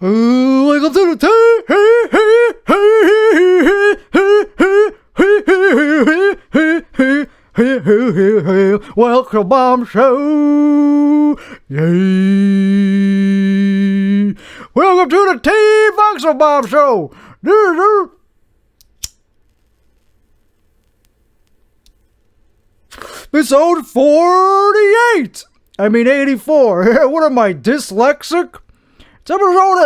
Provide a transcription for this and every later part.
Welcome to the Welcome Bomb Show. Yay. Welcome to the debunked Bomb Show. Episode 48. I mean 84. What am I, dyslexic? It's episode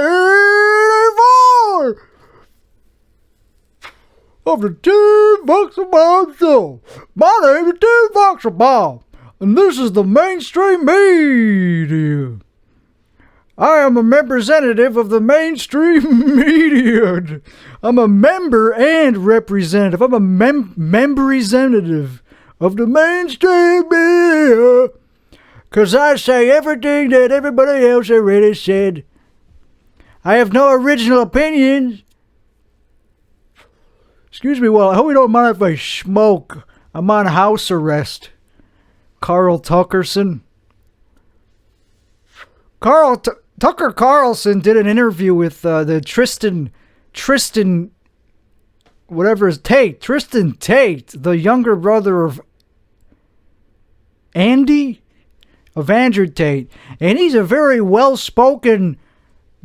84 of the debunked Bomb Show. My name is debunked Bomb, and this is the mainstream media. I am a representative of the mainstream media. I'm a member and representative. I'm a representative of the mainstream media. 'Cause I say everything that everybody else already said. I have no original opinions. Excuse me, well, I hope you don't mind if I smoke. I'm on house arrest. Carl Tuckerson. Tucker Carlson did an interview with the Tristan, whatever is Tate, Tristan Tate, the younger brother of Andrew Tate, and he's a very well-spoken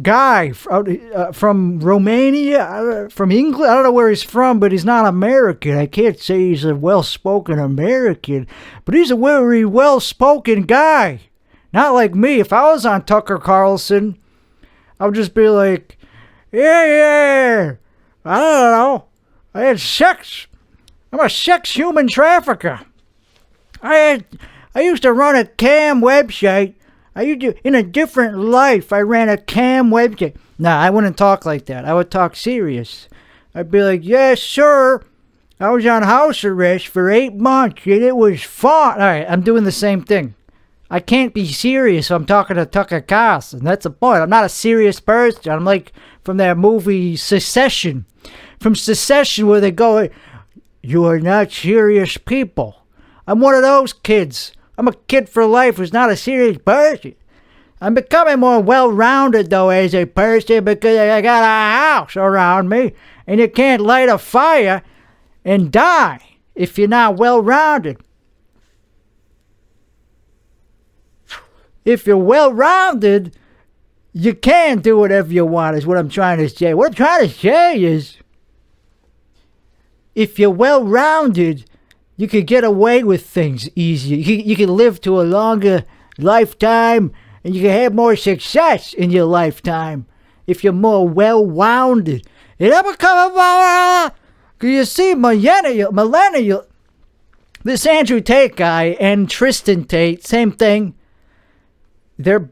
guy from Romania, from England. I don't know where he's from, but he's not American. I can't say he's a well-spoken American, but he's a very well-spoken guy. Not like me. If I was on Tucker Carlson, I would just be like, yeah, I don't know. I had sex. I'm a sex human trafficker. I used to run a cam website. In a different life, I ran a cam website. Nah, I wouldn't talk like that. I would talk serious. I'd be like, yes, sir. I was on house arrest for 8 months, and it was fun. All right, I'm doing the same thing. I can't be serious if I'm talking to Tucker Carlson. That's the point. I'm not a serious person. I'm like from that movie Secession. From Secession where they go, you are not serious people. I'm one of those kids. I'm a kid for life who's not a serious person. I'm becoming more well-rounded, though, as a person because I got a house around me, and you can't light a fire and die if you're not well-rounded. If you're well-rounded, you can do whatever you want, is what I'm trying to say. What I'm trying to say is, if you're well-rounded, you could get away with things easier. You can live to a longer lifetime, and you can have more success in your lifetime if you're more well-rounded. It ever come about? You see, millennial. This Andrew Tate guy and Tristan Tate, same thing. The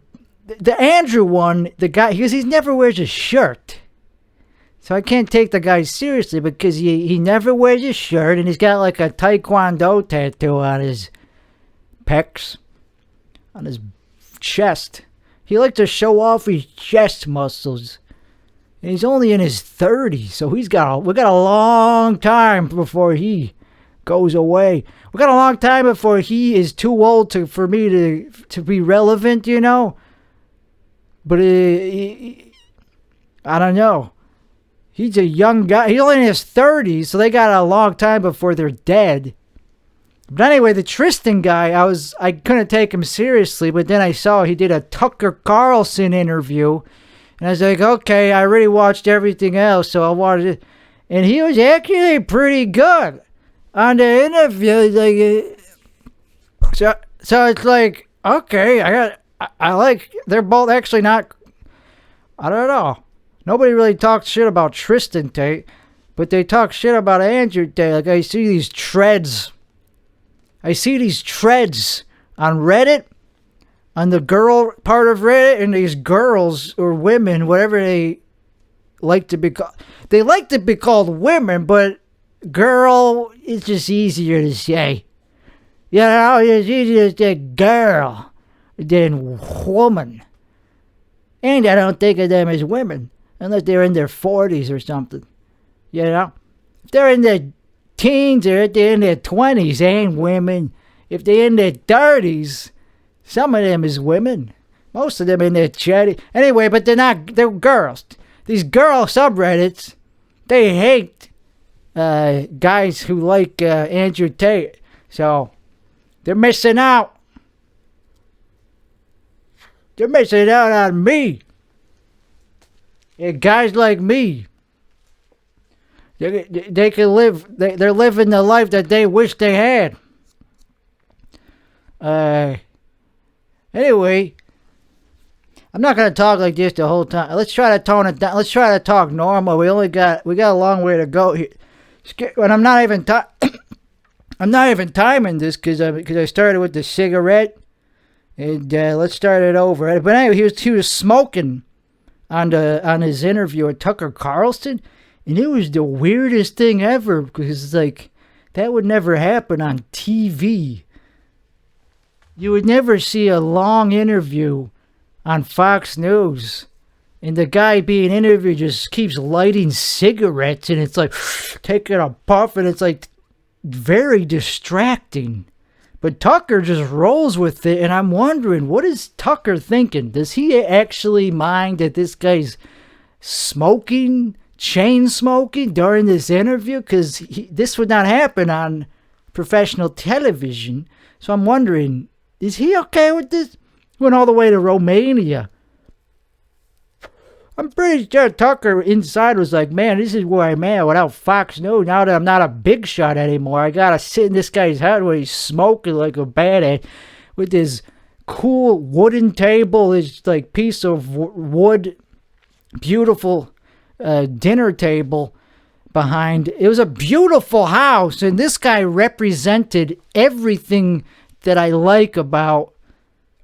Andrew one, the guy, he never wears a shirt. So I can't take the guy seriously because he never wears his shirt, and he's got like a taekwondo tattoo on his pecs, on his chest. He likes to show off his chest muscles. And he's only in his 30s, so we got a long time before he goes away. We got a long time before he is too old for me to be relevant, you know. But I don't know. He's a young guy. He's only in his 30s, so they got a long time before they're dead. But anyway, the Tristan guy, I couldn't take him seriously, but then I saw he did a Tucker Carlson interview, and I was like, okay, I already watched everything else, so I wanted it. And he was actually pretty good on the interview. So it's like, okay, I like, they're both actually not, I don't know. Nobody really talks shit about Tristan Tate, but they talk shit about Andrew Tate. Like, I see these treads on Reddit, on the girl part of Reddit, and these girls or women, whatever they like to be called. They like to be called women, but girl is just easier to say. You know, it's easier to say girl than woman. And I don't think of them as women. Unless they're in their 40s or something. You know? If they're in their teens or if they're in their 20s, they ain't women. If they're in their 30s, some of them is women. Most of them in their chatty. Anyway, but they're girls. These girl subreddits, they hate guys who like Andrew Tate. So, they're missing out. They're missing out on me. And guys like me. They can live, they're living the life that they wish they had. Anyway, I'm not gonna talk like this the whole time. Let's try to tone it down. Let's try to talk normal. We got a long way to go here. And I'm not even timing this because I started with the cigarette, and let's start it over. But anyway, he was smoking on his interview with Tucker Carlson, and it was the weirdest thing ever because it's like that would never happen on TV. You would never see a long interview on Fox News, and the guy being interviewed just keeps lighting cigarettes, and it's like taking a puff, and it's like very distracting. But Tucker just rolls with it, and I'm wondering, what is Tucker thinking? Does he actually mind that this guy's smoking, chain smoking during this interview? Because this would not happen on professional television. So I'm wondering, is he okay with this? Went all the way to Romania. I'm pretty sure Tucker inside was like, man, this is where I'm at without Fox News. Now that I'm not a big shot anymore, I gotta sit in this guy's head where he's smoking like a badass with his cool wooden table, his like piece of wood, beautiful dinner table behind. It was a beautiful house, and this guy represented everything that I like about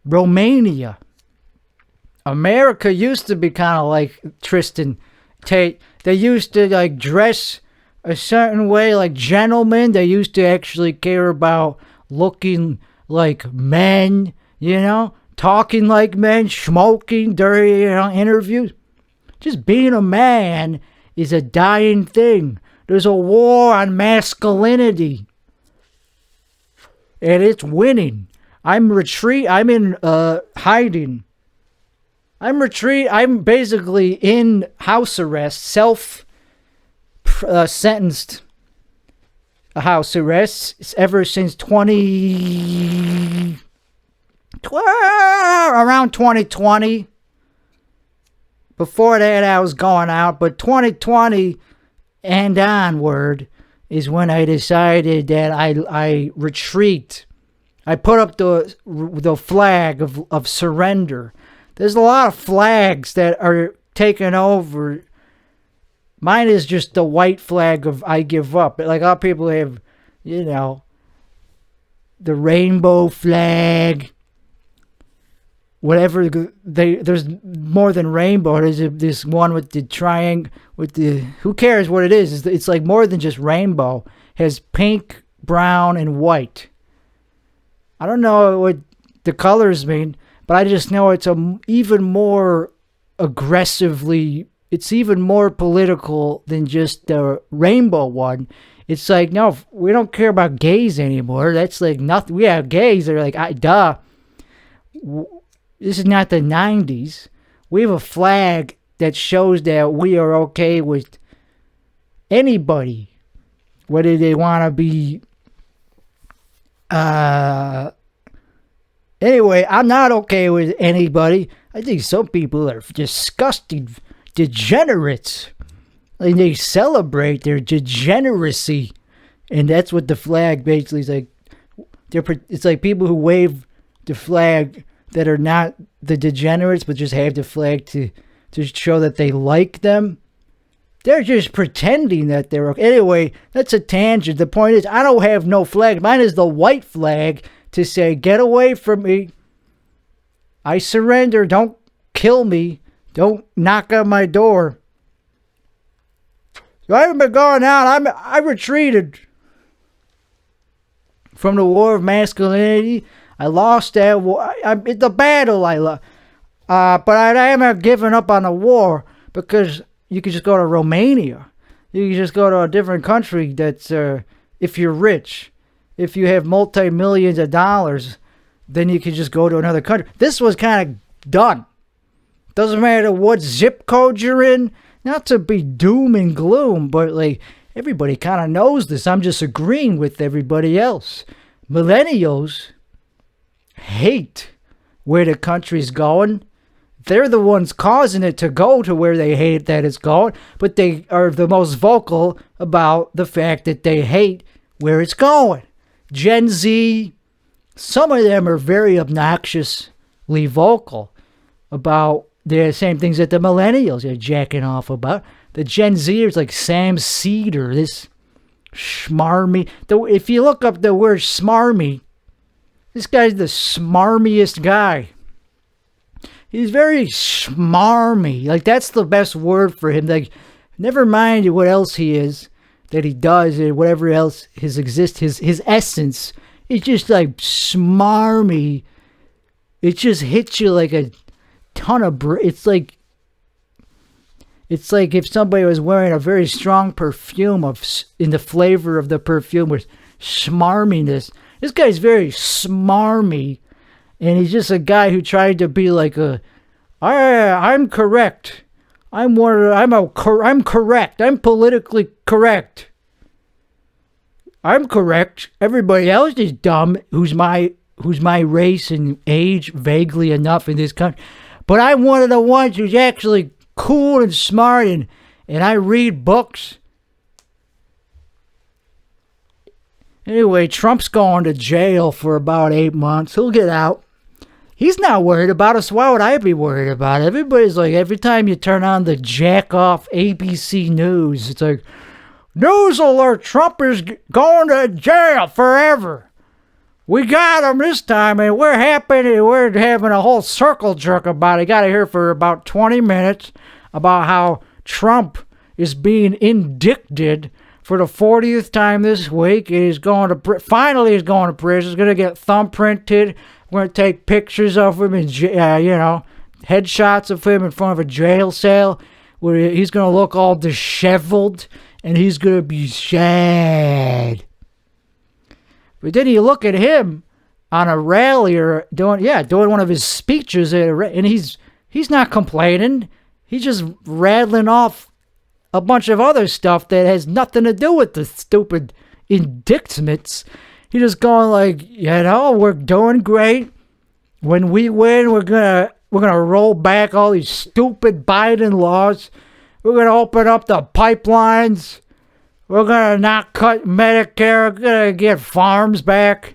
Romania. America used to be kind of like Tristan, Tate. They used to like dress a certain way, like gentlemen. They used to actually care about looking like men, talking like men, smoking during interviews. Just being a man is a dying thing. There's a war on masculinity, and it's winning. I'm in hiding. I'm basically in house arrest, sentenced house arrest ever since around 2020. Before that, I was going out, but 2020 and onward is when I decided that I retreat. I put up the flag of surrender. There's a lot of flags that are taken over. Mine is just the white flag of I give up. Like, other people have, the rainbow flag. Whatever, there's more than rainbow. There's this one with the triangle, who cares what it is? It's like more than just rainbow. It has pink, brown, and white. I don't know what the colors mean. But I just know it's even more aggressively, it's even more political than just the rainbow one. It's like, no, we don't care about gays anymore. That's like nothing. We have gays. They're like, duh. This is not the 90s. We have a flag that shows that we are okay with anybody. Whether they want to be, anyway, I'm not okay with anybody. I think some people are disgusting degenerates. And they celebrate their degeneracy. And that's what the flag basically is like. It's like people who wave the flag that are not the degenerates, but just have the flag to show that they like them. They're just pretending that they're okay. Anyway, that's a tangent. The point is, I don't have no flag. Mine is the white flag to say, get away from me. I surrender. Don't kill me. Don't knock on my door. So I haven't been going out. I retreated from the war of masculinity. I lost that war. It's a battle I lost. But I haven't given up on the war, because you can just go to Romania. You can just go to a different country that's, if you're rich, if you have multi-millions of dollars, then you can just go to another country. This was kind of Done. Doesn't matter what zip code you're in. Not to be doom and gloom, but like everybody kind of knows this. I'm just agreeing with everybody else. Millennials hate where the country's going. They're the ones causing it to go to where they hate that it's going, but they are the most vocal about the fact that they hate where it's going. Gen Z, some of them are very obnoxiously vocal about the same things that the millennials are jacking off about. The Gen Zers like Sam Cedar, this schmarmy. If you look up the word smarmy, this guy's the smarmiest guy. He's very smarmy. Like, that's the best word for him. Like, never mind what else he is, that he does, or whatever else his essence. It's just like smarmy. It just hits you like a ton of it's like if somebody was wearing a very strong perfume in the flavor of the perfume with smarminess. This guy's very smarmy. And he's just a guy who tried to be like I'm correct. I'm correct. I'm politically correct. I'm correct. Everybody else is dumb who's my race and age vaguely enough in this country. But I'm one of the ones who's actually cool and smart and I read books. Anyway, Trump's going to jail for about 8 months. He'll get out. He's not worried about us. Why would I be worried about it? Everybody's like, every time you turn on the jack-off ABC News, it's like, news alert, Trump is going to jail forever. We got him this time, and we're happy. We're having a whole circle jerk about it. You got to hear for about 20 minutes about how Trump is being indicted for the 40th time this week. He's going to finally he's going to prison. He's going to get thumbprinted. We're going to take pictures of him and headshots of him in front of a jail cell where he's going to look all disheveled and he's going to be sad. But then you look at him on a rally or doing one of his speeches and he's not complaining. He's just rattling off a bunch of other stuff that has nothing to do with the stupid indictments. He's just going like, we're doing great. When we win, we're gonna roll back all these stupid Biden laws. We're gonna open up the pipelines. We're gonna not cut Medicare. We're gonna get farms back.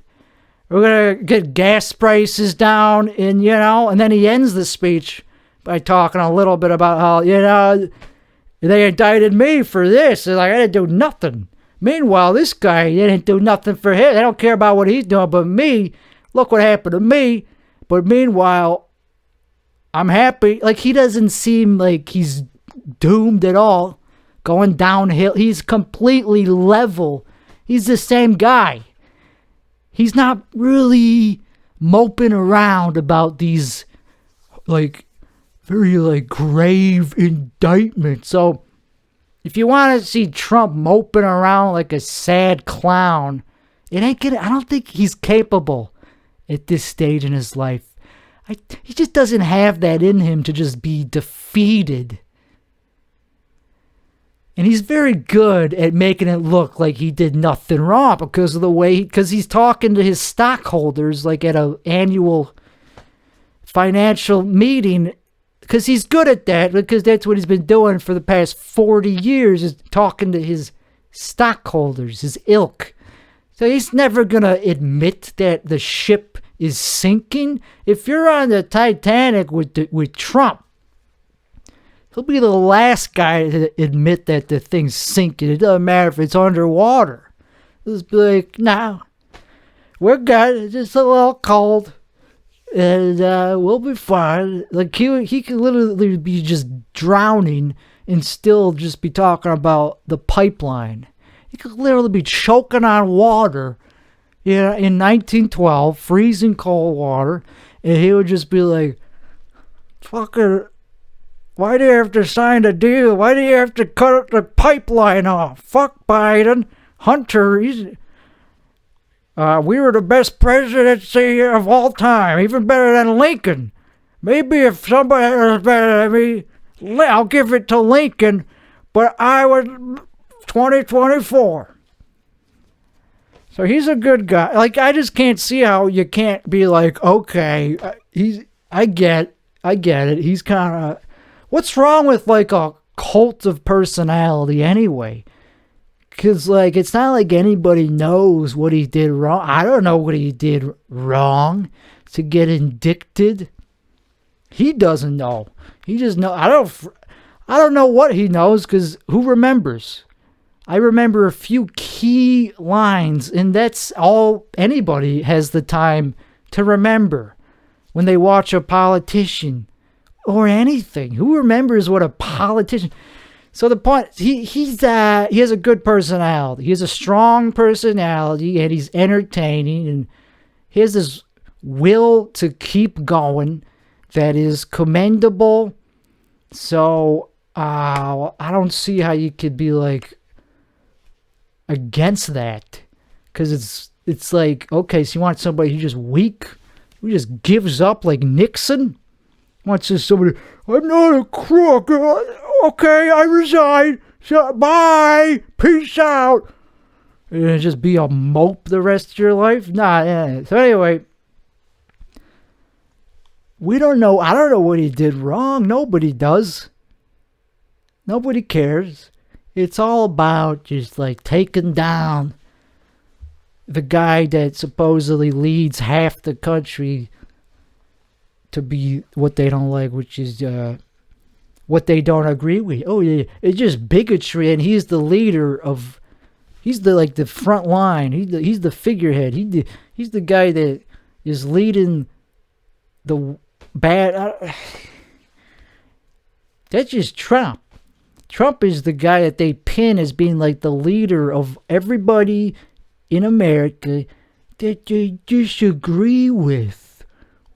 We're gonna get gas prices down. And then he ends the speech by talking a little bit about how they indicted me for this. They're like, I didn't do nothing. Meanwhile, this guy didn't do nothing for him. They don't care about what he's doing. But me, look what happened to me. But meanwhile, I'm happy. Like, he doesn't seem like he's doomed at all. Going downhill. He's completely level. He's the same guy. He's not really moping around about these, very, grave indictments. So, if you want to see Trump moping around like a sad clown, I don't think he's capable at this stage in his life. He just doesn't have that in him to just be defeated. And he's very good at making it look like he did nothing wrong because of the way, because he's talking to his stockholders like at an annual financial meeting. Because he's good at that, because that's what he's been doing for the past 40 years, is talking to his stockholders, his ilk. So he's never going to admit that the ship is sinking. If you're on the Titanic with Trump, he'll be the last guy to admit that the thing's sinking. It doesn't matter if it's underwater. He'll just be like, no, we're good. It's just a little cold. And we'll be fine. Like, he could literally be just drowning and still just be talking about the pipeline. He could literally be choking on water, in 1912, freezing cold water, and he would just be like, fucking, why do you have to sign a deal? Why do you have to cut the pipeline off? Fuck Biden. Hunter, we were the best presidency of all time, even better than Lincoln. Maybe if somebody was better than me, I'll give it to Lincoln, but I was 2024. So he's a good guy. Like, I just can't see how you can't be like, okay, I get it. He's kind of, what's wrong with like a cult of personality anyway? Because, like, it's not like anybody knows what he did wrong. I don't know what he did wrong to get indicted. He doesn't know. He just know. I don't know what he knows, because who remembers? I remember a few key lines, and that's all anybody has the time to remember when they watch a politician or anything. Who remembers what a politician... So the point, he has a good personality. He has a strong personality, and he's entertaining, and he has this will to keep going that is commendable. So I don't see how you could be like against that, because it's like, okay, so you want somebody who's just weak, who just gives up like Nixon? Wants just somebody, I'm not a crook. Okay, I resign. So, bye. Peace out. And just be a mope the rest of your life? Nah, yeah. So anyway, we don't know. I don't know what he did wrong. Nobody does. Nobody cares. It's all about just like taking down the guy that supposedly leads half the country to be what they don't like, which is what they don't agree with. Oh yeah, it's just bigotry, and he's the leader of. He's the front line. He's the figurehead. He's the guy that is leading the bad. That's just Trump. Trump is the guy that they pin as being like the leader of everybody in America that they disagree with.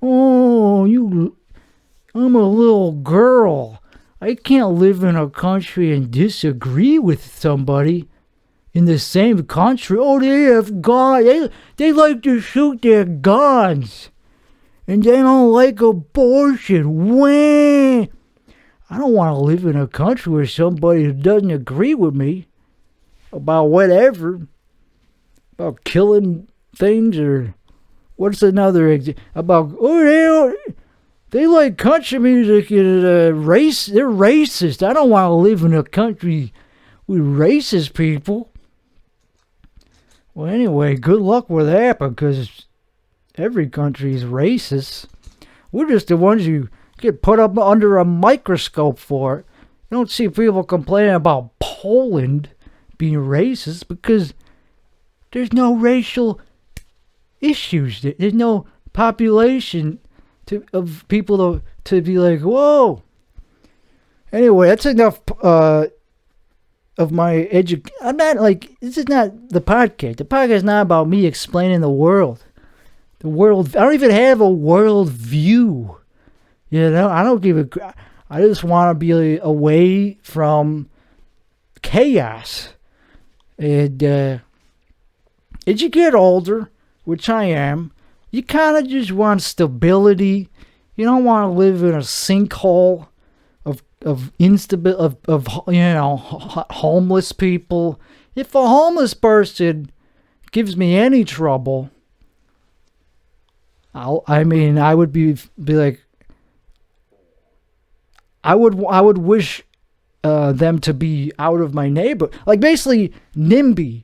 Oh, I'm a little girl. I can't live in a country and disagree with somebody in the same country. Oh, they have guns. They like to shoot their guns. And they don't like abortion. Wah! I don't want to live in a country where somebody who doesn't agree with me about whatever, about killing things, or what's another about, they like country music and they're racist. I don't want to live in a country with racist people. Well, anyway, good luck with that, because every country is racist. We're just the ones you get put up under a microscope for. You don't see people complaining about Poland being racist, because there's no racial issues. There's no population of people to be like, whoa. Anyway, that's enough of my I'm not like, this is not the podcast. The podcast is not about me explaining the world. I don't even have a world view. You know, I don't give a. I just want to be away from chaos. And as you get older, which I am, you kind of just want stability. You don't want to live in a sinkhole of homeless people. If a homeless person gives me any trouble, I would be like, I would wish them to be out of my neighborhood. Like, basically, NIMBY.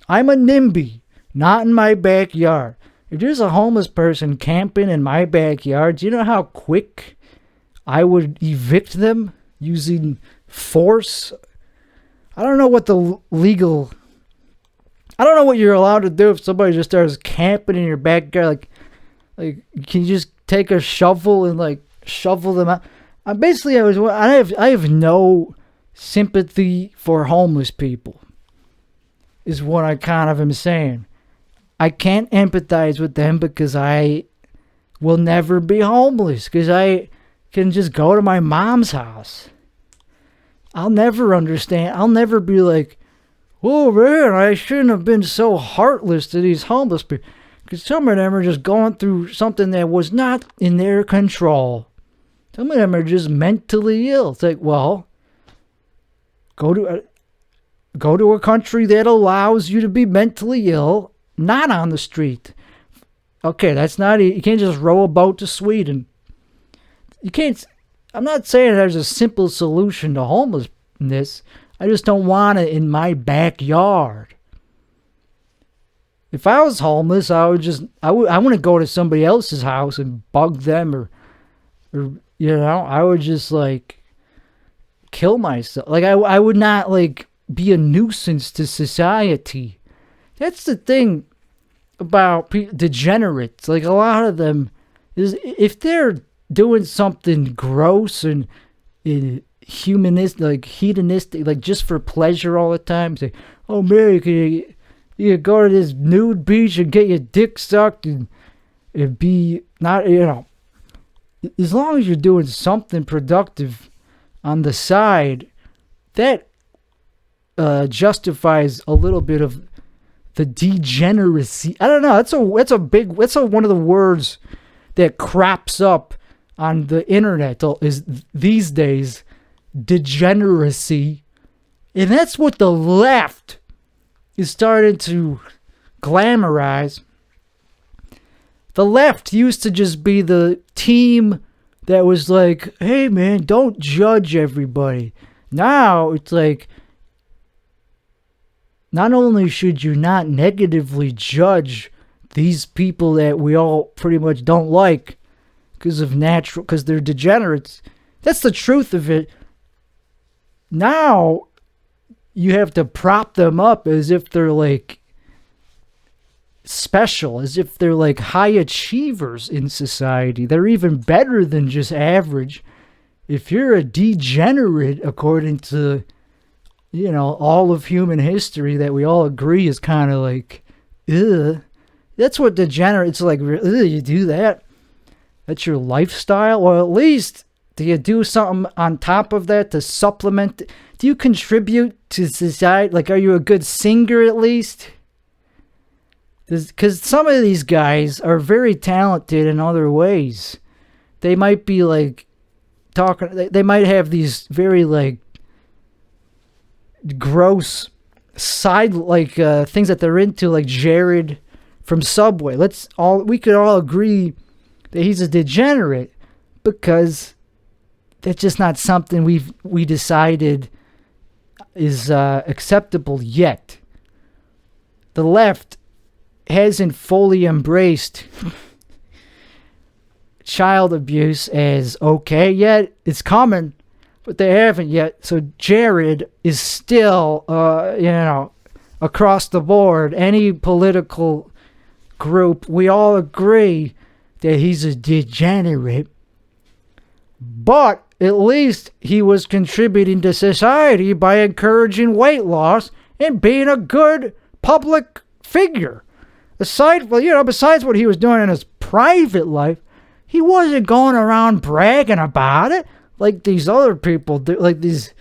I'm a NIMBY, not in my backyard. If there's a homeless person camping in my backyard, do you know how quick I would evict them using force? I don't know what the legal... I don't know what you're allowed to do if somebody just starts camping in your backyard. Like, can you just take a shovel and, like, shovel them out? Basically, I have no sympathy for homeless people, is what I kind of am saying. I can't empathize with them because I will never be homeless, because I can just go to my mom's house. I'll never understand. I'll never be like, oh man, I shouldn't have been so heartless to these homeless people. Because some of them are just going through something that was not in their control. Some of them are just mentally ill. It's like, well, go to a country that allows you to be mentally ill, not on the street. Okay, that's not, you can't just row a boat to Sweden. You can't, I'm not saying there's a simple solution to homelessness. I just don't want it in my backyard. If I was homeless, I wouldn't go to somebody else's house and bug them or I would just like kill myself. Like I would not like be a nuisance to society. That's the thing about degenerates. Like a lot of them is if they're doing something gross and humanistic, like hedonistic, like just for pleasure all the time. Say, oh man, you go to this nude beach and get your dick sucked and be not, as long as you're doing something productive on the side, that justifies a little bit of the degeneracy. I don't know. That's one of the words that crops up on the internet is these days, degeneracy. And that's what the left is starting to glamorize. The left used to just be the team that was like, hey man, don't judge everybody. Now it's like, not only should you not negatively judge these people that we all pretty much don't like because they're degenerates. That's the truth of it. Now you have to prop them up as if they're like special, as if they're like high achievers in society. They're even better than just average. If you're a degenerate, according to, all of human history that we all agree is kind of like, ugh. That's what degenerates like. You do that? That's your lifestyle? Or at least, do you do something on top of that to supplement? Do you contribute to society? Like, are you a good singer at least? Because some of these guys are very talented in other ways. They might be like talking, they might have these very like gross side things that they're into, like Jared from Subway. We could all agree that he's a degenerate because that's just not something we decided is acceptable yet. The left hasn't fully embraced child abuse as okay yet. It's coming, but they haven't yet. So Jared is still, across the board, any political group, we all agree that he's a degenerate. But at least he was contributing to society by encouraging weight loss and being a good public figure. Besides what he was doing in his private life, he wasn't going around bragging about it like these other people do. Like these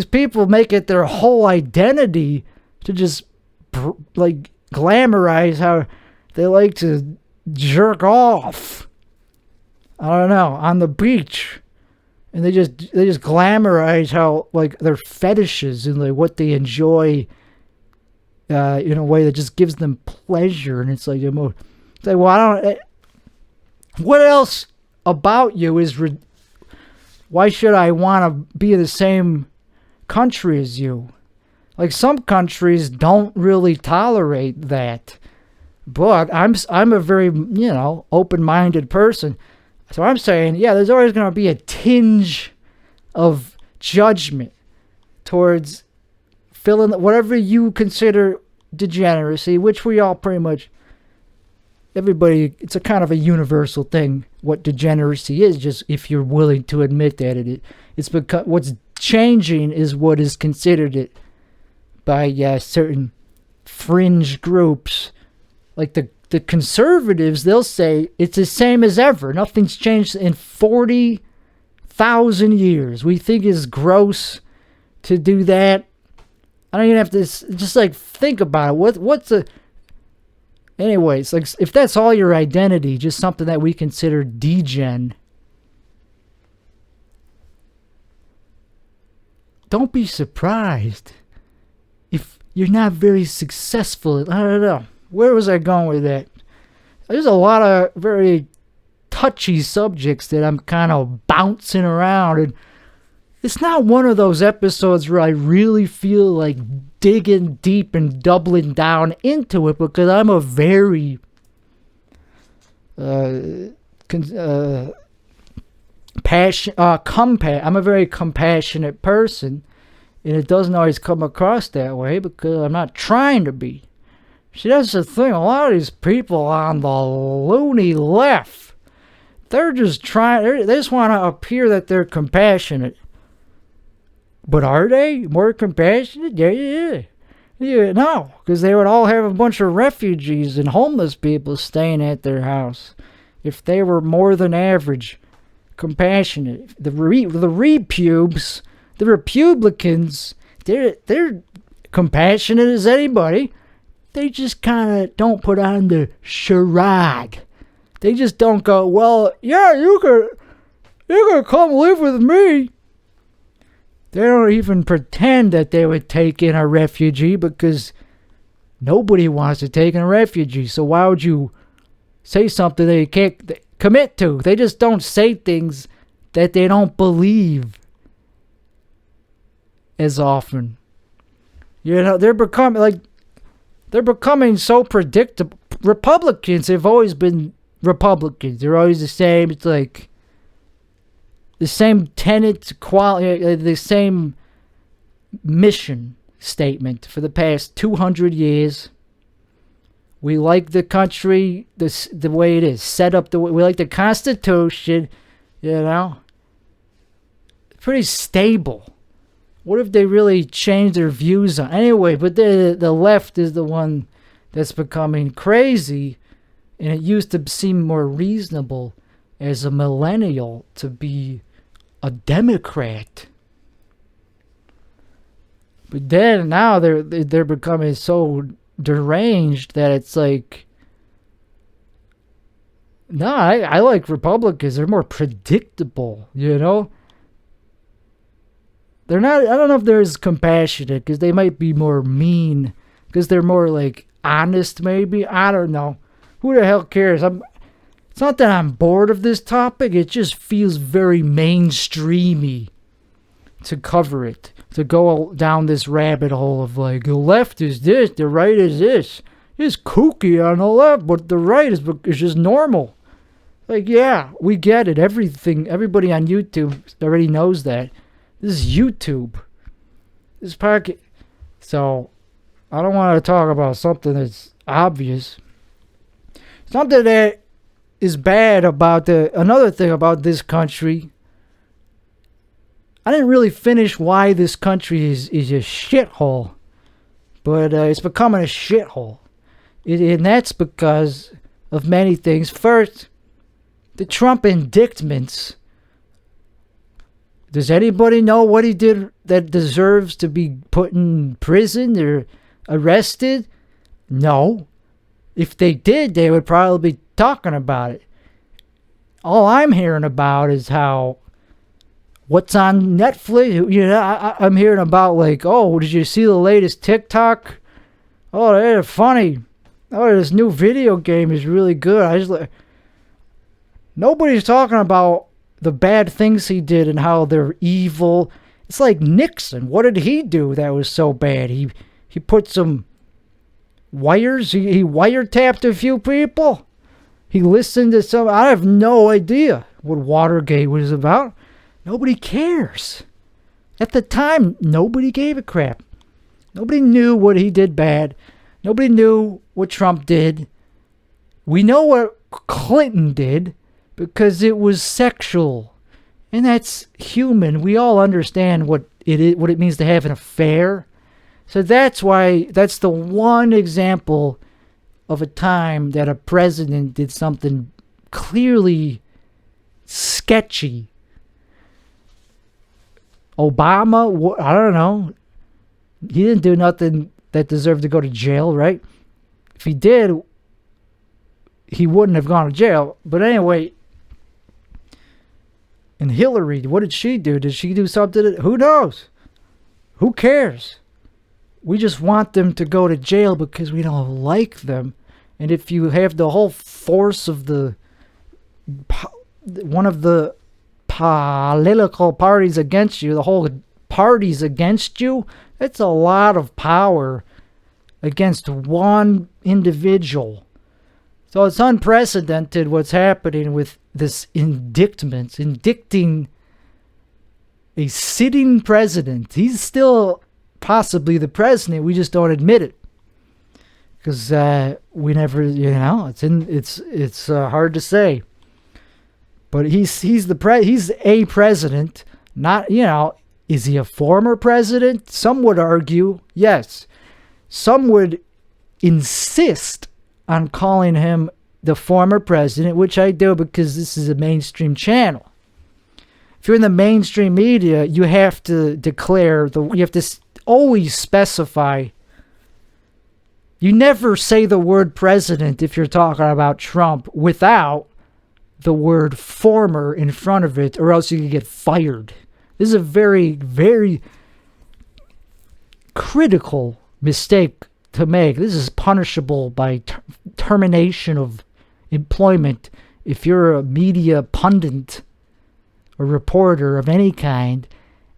people make it their whole identity to just glamorize how they like to jerk off. I don't know, on the beach, and they just glamorize how like their fetishes and like what they enjoy. In a way that just gives them pleasure, and it's like, what else about you is? Why should I want to be in the same country as you? Like some countries don't really tolerate that, but I'm a very open-minded person, so I'm saying there's always going to be a tinge of judgment towards whatever you consider degeneracy, which we all pretty much, everybody, it's a kind of a universal thing what degeneracy is, just if you're willing to admit that it's because what's changing is what is considered it by certain fringe groups. Like the conservatives, they'll say it's the same as ever. Nothing's changed in 40,000 years. We think it's gross to do that. I don't even have to just like think about it. What's the... Anyways, like if that's all your identity, just something that we consider degen, don't be surprised if you're not very successful. I don't know. Where was I going with that? There's a lot of very touchy subjects that I'm kind of bouncing around, and it's not one of those episodes where I really feel like digging deep and doubling down into it, because I'm a very I'm a very compassionate person, and it doesn't always come across that way because I'm not trying to be. See, that's the thing. A lot of these people on the loony left, they're just trying. They just want to appear that they're compassionate. But are they more compassionate? Yeah. No, because they would all have a bunch of refugees and homeless people staying at their house if they were more than average compassionate. The repubes, the Republicans, they're compassionate as anybody. They just kind of don't put on the charade. They just don't go, well, yeah, you could come live with me. They don't even pretend that they would take in a refugee, because nobody wants to take in a refugee. So why would you say something that you can't commit to? They just don't say things that they don't believe as often. You know, they're becoming so predictable. Republicans have always been Republicans. They're always the same. It's like the same tenets, quality, the same mission statement for the past 200 years. We like the country the way it is, set up the way. We like the Constitution, you know. Pretty stable. What if they really change their views on anyway? But the left is the one that's becoming crazy, and it used to seem more reasonable as a millennial to be a Democrat. But then now they're becoming so deranged that it's like, no, I like Republicans. They're more predictable, you know. They're not. I don't know if they're as compassionate, because they might be more mean, because they're more like honest. Maybe, I don't know. Who the hell cares? It's not that I'm bored of this topic. It just feels very mainstreamy to cover it, to go down this rabbit hole of like, the left is this, the right is this. It's kooky on the left, but the right is just normal. Like, yeah, we get it. Everybody on YouTube already knows that. This is YouTube. This pocket. So, I don't want to talk about something that's obvious. Something that is bad about another thing about this country. I didn't really finish why this country is a shithole. But it's becoming a shithole. And that's because of many things. First, the Trump indictments. Does anybody know what he did that deserves to be put in prison or arrested? No. If they did, they would probably be talking about it. All I'm hearing about is how what's on Netflix. You know, I'm hearing about like, oh, did you see the latest TikTok? Oh, they're funny. Oh, this new video game is really good. Nobody's talking about the bad things he did and how they're evil. It's like Nixon. What did he do that was so bad? He put some wires. He wiretapped a few people. He listened to some. I have no idea what Watergate was about. Nobody cares. At the time, nobody gave a crap. Nobody knew what he did bad. Nobody knew what Trump did. We know what Clinton did, because it was sexual, and that's human. We all understand what it means to have an affair. So that's the one example of a time that a president did something clearly sketchy. Obama, I don't know. He didn't do nothing that deserved to go to jail, right? If he did, he wouldn't have gone to jail. But anyway. And Hillary, what did she do? Did she do something? Who knows? Who cares? We just want them to go to jail because we don't like them. And if you have the whole force of one of the political parties against you, the whole party's against you, that's a lot of power against one individual. So it's unprecedented what's happening with this indictments, indicting a sitting president. He's still possibly the president. We just don't admit it because we never, it's hard to say. But he's a president. Not, is he a former president? Some would argue yes. Some would insist on calling him the former president, which I do because this is a mainstream channel. If you're in the mainstream media, you have to you have to always specify. You never say the word president if you're talking about Trump without the word former in front of it, or else you can get fired. This is a very, very critical mistake to make. This is punishable by termination of employment if you're a media pundit or reporter of any kind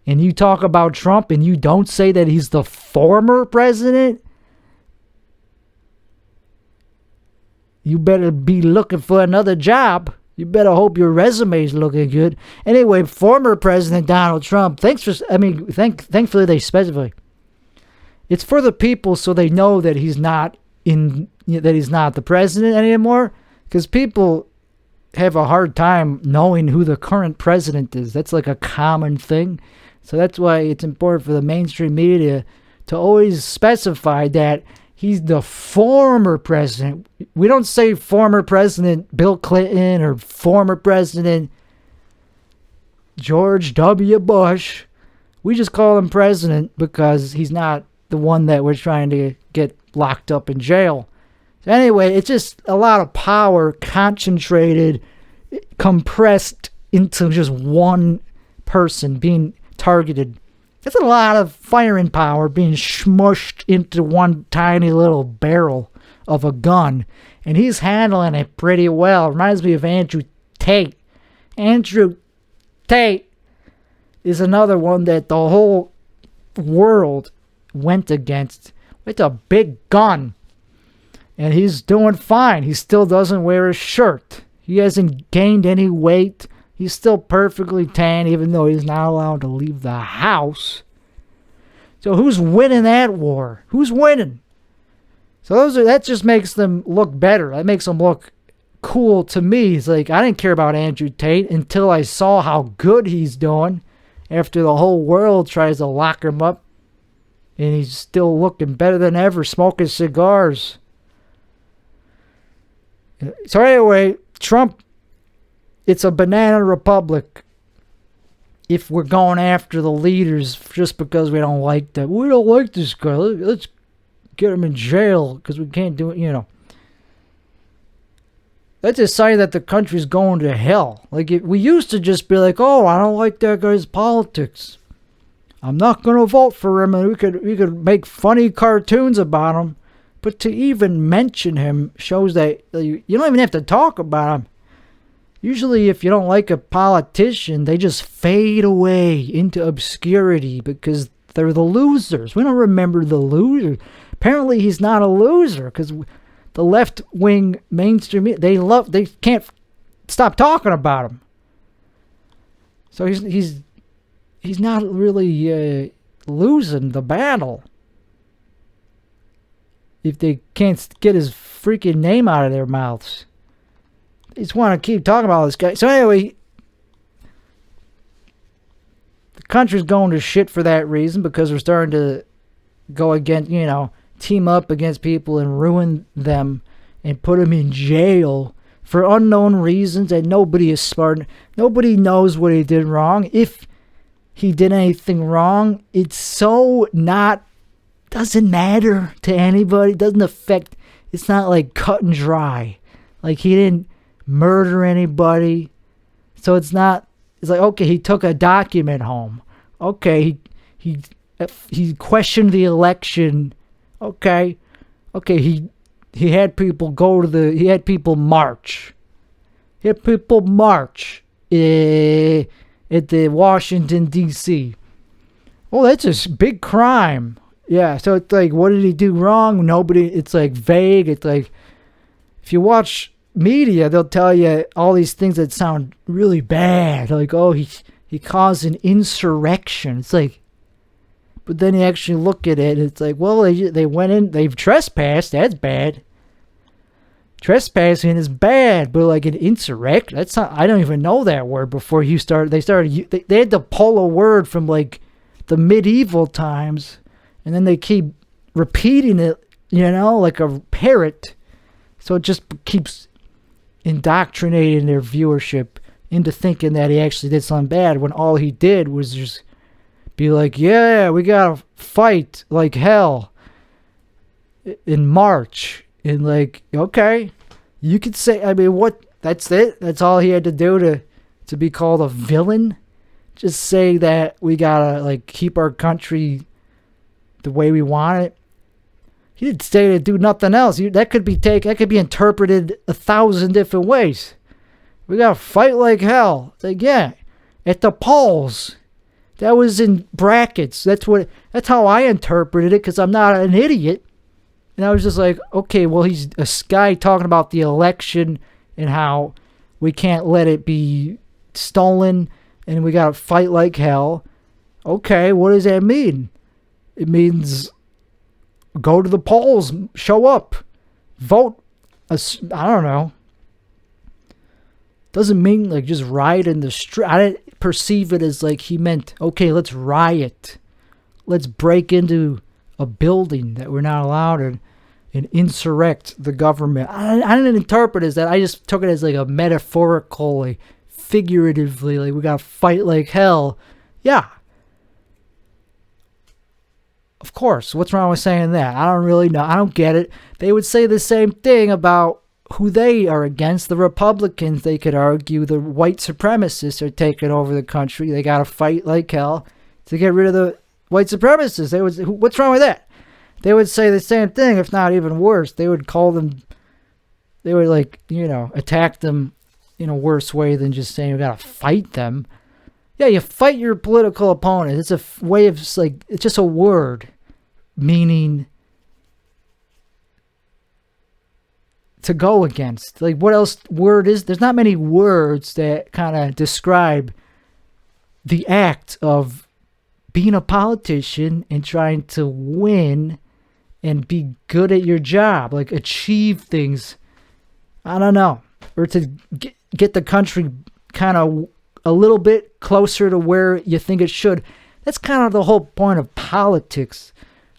and you talk about Trump and you don't say that he's the former president. You better be looking for another job. You better hope your resume is looking good. Anyway, former President Donald Trump, thankfully they specify. It's for the people so they know that he's not the president anymore, because people have a hard time knowing who the current president is. That's like a common thing. So that's why it's important for the mainstream media to always specify that he's the former president. We don't say former President Bill Clinton or former President George W. Bush. We just call him president because he's not the one that we're trying to get locked up in jail. So anyway, it's just a lot of power concentrated, compressed into just one person being targeted. That's a lot of firing power being smushed into one tiny little barrel of a gun. And he's handling it pretty well. Reminds me of Andrew Tate. Andrew Tate is another one that the whole world went against with a big gun. And he's doing fine. He still doesn't wear a shirt. He hasn't gained any weight. He's still perfectly tan, even though he's not allowed to leave the house. So who's winning that war? Who's winning? So that just makes them look better. That makes them look cool to me. It's like, I didn't care about Andrew Tate until I saw how good he's doing after the whole world tries to lock him up. And he's still looking better than ever, smoking cigars. So anyway, Trump, it's a banana republic if we're going after the leaders just because we don't like them. We don't like this guy. Let's get him in jail because we can't do it, That's a sign that the country's going to hell. Like, we used to just be like, oh, I don't like that guy's politics. I'm not going to vote for him, and we could make funny cartoons about him. But to even mention him shows that you don't even have to talk about him. Usually if you don't like a politician, they just fade away into obscurity because they're the losers. We don't remember the losers. Apparently he's not a loser because the left-wing mainstream, they can't stop talking about him. So he's not really losing the battle if they can't get his freaking name out of their mouths. They just want to keep talking about this guy. So anyway, the country's going to shit for that reason because we're starting to go against, team up against people and ruin them and put them in jail for unknown reasons that nobody is smart. Nobody knows what he did wrong. If he did anything wrong, it's so doesn't matter to anybody. It doesn't affect, it's not like cut and dry. Like he didn't murder anybody. So it's like, okay, he took a document home. Okay, he he questioned the election. Okay, he had people he had people march. At the Washington, D.C. Oh, that's a big crime. Yeah, so it's like, what did he do wrong? Nobody, it's like vague. It's like, if you watch media, they'll tell you all these things that sound really bad. Like, oh, he caused an insurrection. It's like, but then you actually look at it, it's like, well, they went in, they've trespassed. That's bad. Trespassing is bad, but like an insurrect, that's not, I don't even know that word before you started. They had to pull a word from like the medieval times, and then they keep repeating it, like a parrot. So it just keeps indoctrinating their viewership into thinking that he actually did something bad, when all he did was just be like, yeah, we gotta fight like hell in March. And like, okay, you could say, I mean, what, that's it? That's all he had to do to be called a villain? Just say that we gotta like keep our country the way we want it. He didn't say to do nothing else. That could be interpreted 1,000 different ways. We gotta fight like hell. It's like, yeah, at the polls. That was in brackets. That's how I interpreted it, because I'm not an idiot. And I was just like, okay, well, he's a guy talking about the election and how we can't let it be stolen and we gotta fight like hell. Okay, what does that mean? It means go to the polls, show up, vote. I don't know. Doesn't mean like just riot in the street. I didn't perceive it as like he meant, okay, let's riot. Let's break into a building that we're not allowed in and insurrect the government. I didn't interpret it as that. I just took it as like a metaphorical, like figuratively, like we gotta fight like hell. Yeah. Of course. What's wrong with saying that? I don't really know. I don't get it. They would say the same thing about who they are against. The Republicans, they could argue the white supremacists are taking over the country. They gotta fight like hell to get rid of the white supremacists. They would. What's wrong with that? They would say the same thing, if not even worse. They would call them, they would like, attack them in a worse way than just saying you gotta fight them. Yeah, you fight your political opponent. It's a way of, like, it's just a word meaning to go against. Like, what else word is, there's not many words that kind of describe the act of being a politician and trying to win and be good at your job, like achieve things. I don't know. Or to get the country kind of a little bit closer to where you think it should. That's kind of the whole point of politics.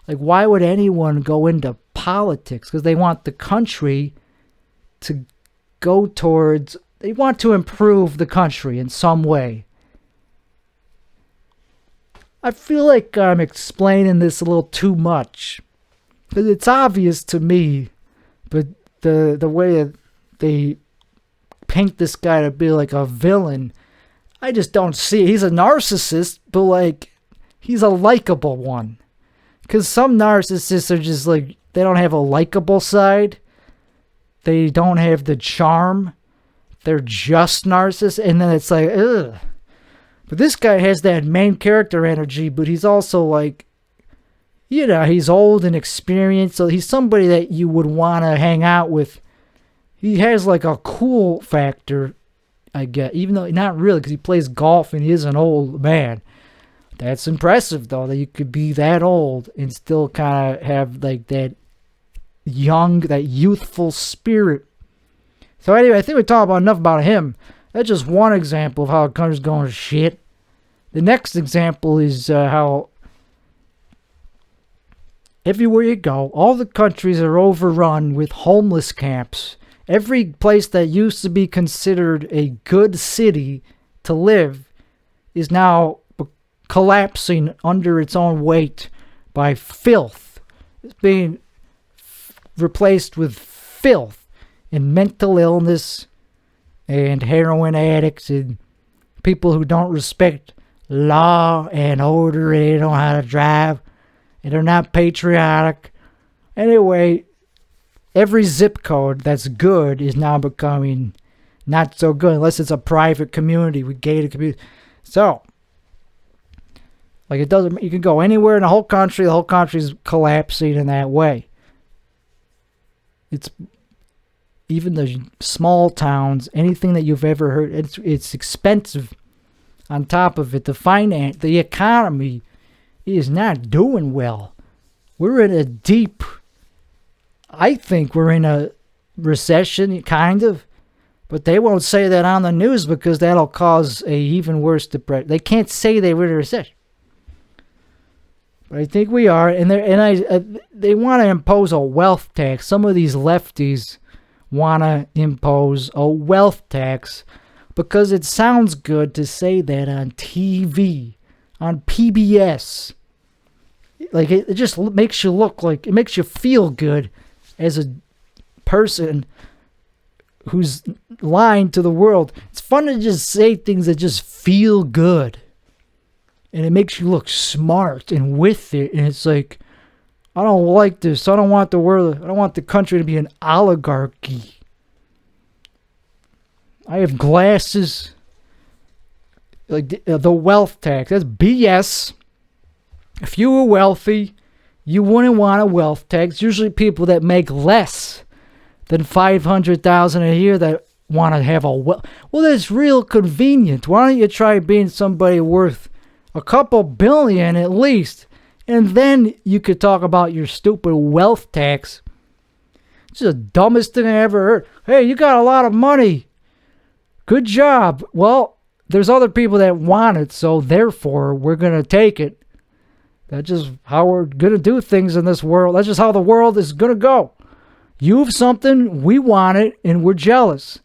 Like, why would anyone go into politics? Because they want the country to go towards, they want to improve the country in some way. I feel like I'm explaining this a little too much. Because it's obvious to me, but the way that they paint this guy to be like a villain, I just don't see it. He's a narcissist, but like, he's a likable one. Because some narcissists are just like, they don't have a likable side. They don't have the charm. They're just narcissists. And then it's like, ugh. But this guy has that main character energy, but he's also like, he's old and experienced. So he's somebody that you would want to hang out with. He has like a cool factor, I get. Even though, not really, because he plays golf and he is an old man. That's impressive, though, that you could be that old and still kind of have like that young, that youthful spirit. So anyway, I think we talked about enough about him. That's just one example of how the country's going to shit. The next example is how everywhere you go, all the countries are overrun with homeless camps. Every place that used to be considered a good city to live is now collapsing under its own weight by filth. It's being replaced with filth and mental illness and heroin addicts and people who don't respect law and order. They don't know how to drive. And they're not patriotic. Anyway, every zip code that's good is now becoming not so good unless it's a private community with gated community. So, like, it doesn't, you can go anywhere in the whole country's collapsing in that way. It's even the small towns, anything that you've ever heard, it's expensive. On top of it, the economy is not doing well. We're in I think we're in a recession, kind of. But they won't say that on the news because that'll cause a even worse depression. They can't say they were in a recession. But I think we are, and they want to impose a wealth tax. Some of these lefties want to impose a wealth tax because it sounds good to say that on TV, on PBS. Like, it just makes you look like, it makes you feel good as a person who's lying to the world. It's fun to just say things that just feel good. And it makes you look smart and with it. And it's like, I don't like this. I don't want the country to be an oligarchy. I have glasses. Like the wealth tax. That's BS. If you were wealthy, you wouldn't want a wealth tax. Usually people that make less than $500,000 a year that want to have a well, that's real convenient. Why don't you try being somebody worth a couple billion at least, and then you could talk about your stupid wealth tax. It's the dumbest thing I ever heard. Hey, you got a lot of money. Good job. Well, there's other people that want it, so therefore we're going to take it. That's just how we're going to do things in this world. That's just how the world is going to go. You have something, we want it, and we're jealous.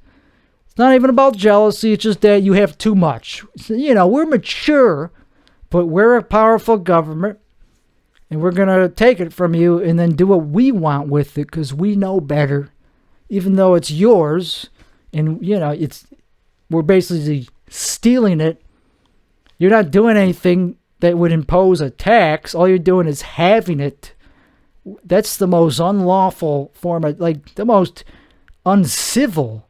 It's not even about jealousy. It's just that you have too much. You know, we're mature, but we're a powerful government, and we're going to take it from you and then do what we want with it because we know better, even though it's yours. And, you know, we're basically stealing it. You're not doing anything that would impose a tax. All you're doing is having it. That's the most unlawful form of, like, the most uncivil.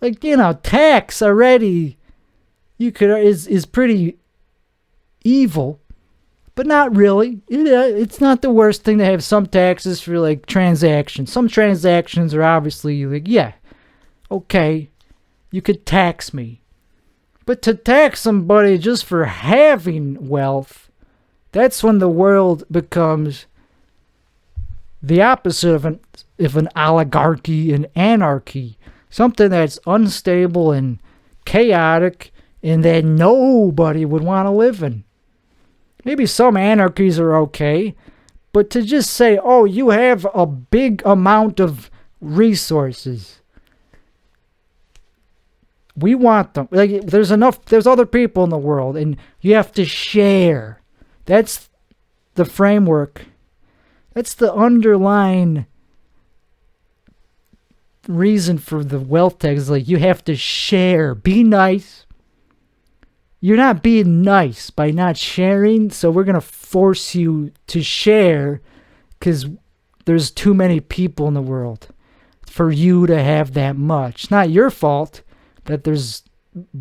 Like, you know, tax already is pretty evil, but not really. It's not the worst thing to have some taxes for, like, transactions. Some transactions are obviously like, yeah, okay, you could tax me. But to tax somebody just for having wealth, that's when the world becomes the opposite of an oligarchy and anarchy. Something that's unstable and chaotic and that nobody would want to live in. Maybe some anarchies are okay, but to just say, oh, you have a big amount of resources. We want them. Like, there's other people in the world, and you have to share. That's the framework. That's the underlying reason for the wealth tax. Is like, you have to share. Be nice. You're not being nice by not sharing, so we're going to force you to share because there's too many people in the world for you to have that much. It's not your fault that there's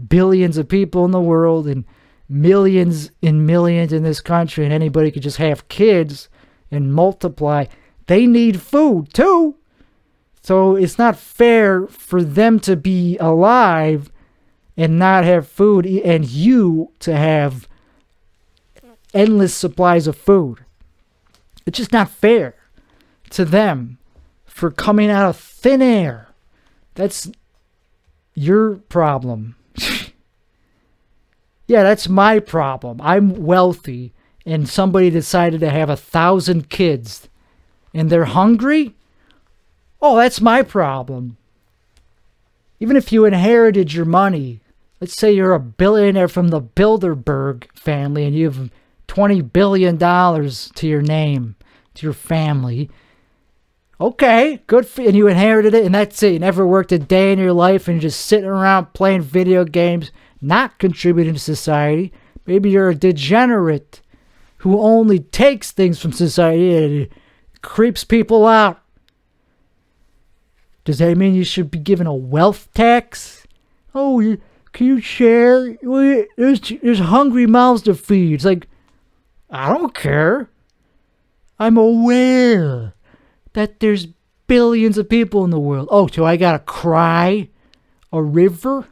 billions of people in the world and millions in this country, and anybody could just have kids and multiply. They need food too. So it's not fair for them to be alive and not have food and you to have endless supplies of food. It's just not fair to them for coming out of thin air. That's your problem. Yeah, that's my problem. I'm wealthy and somebody decided to have 1,000 kids and they're hungry. Oh, that's my problem. Even if you inherited your money, let's say you're a billionaire from the Bilderberg family and you have $20 billion to your name, to your family. Okay, good for you. And you inherited it and that's it. You never worked a day in your life and you're just sitting around playing video games, not contributing to society, Maybe you're a degenerate who only takes things from society and creeps people out. Does that mean you should be given a wealth tax? Oh, can you share? There's hungry mouths to feed. It's like, I don't care. I'm aware that there's billions of people in the world. Oh, so I gotta cry a river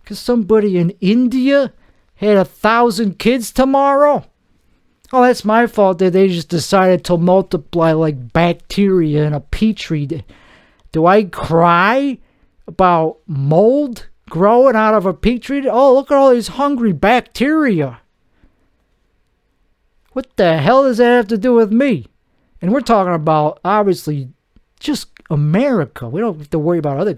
because somebody in India had 1,000 kids tomorrow? Oh, that's my fault that they just decided to multiply like bacteria in a petri. Do I cry about mold growing out of a petri? Oh, look at all these hungry bacteria. What the hell does that have to do with me? And we're talking about, obviously, just America. We don't have to worry about other.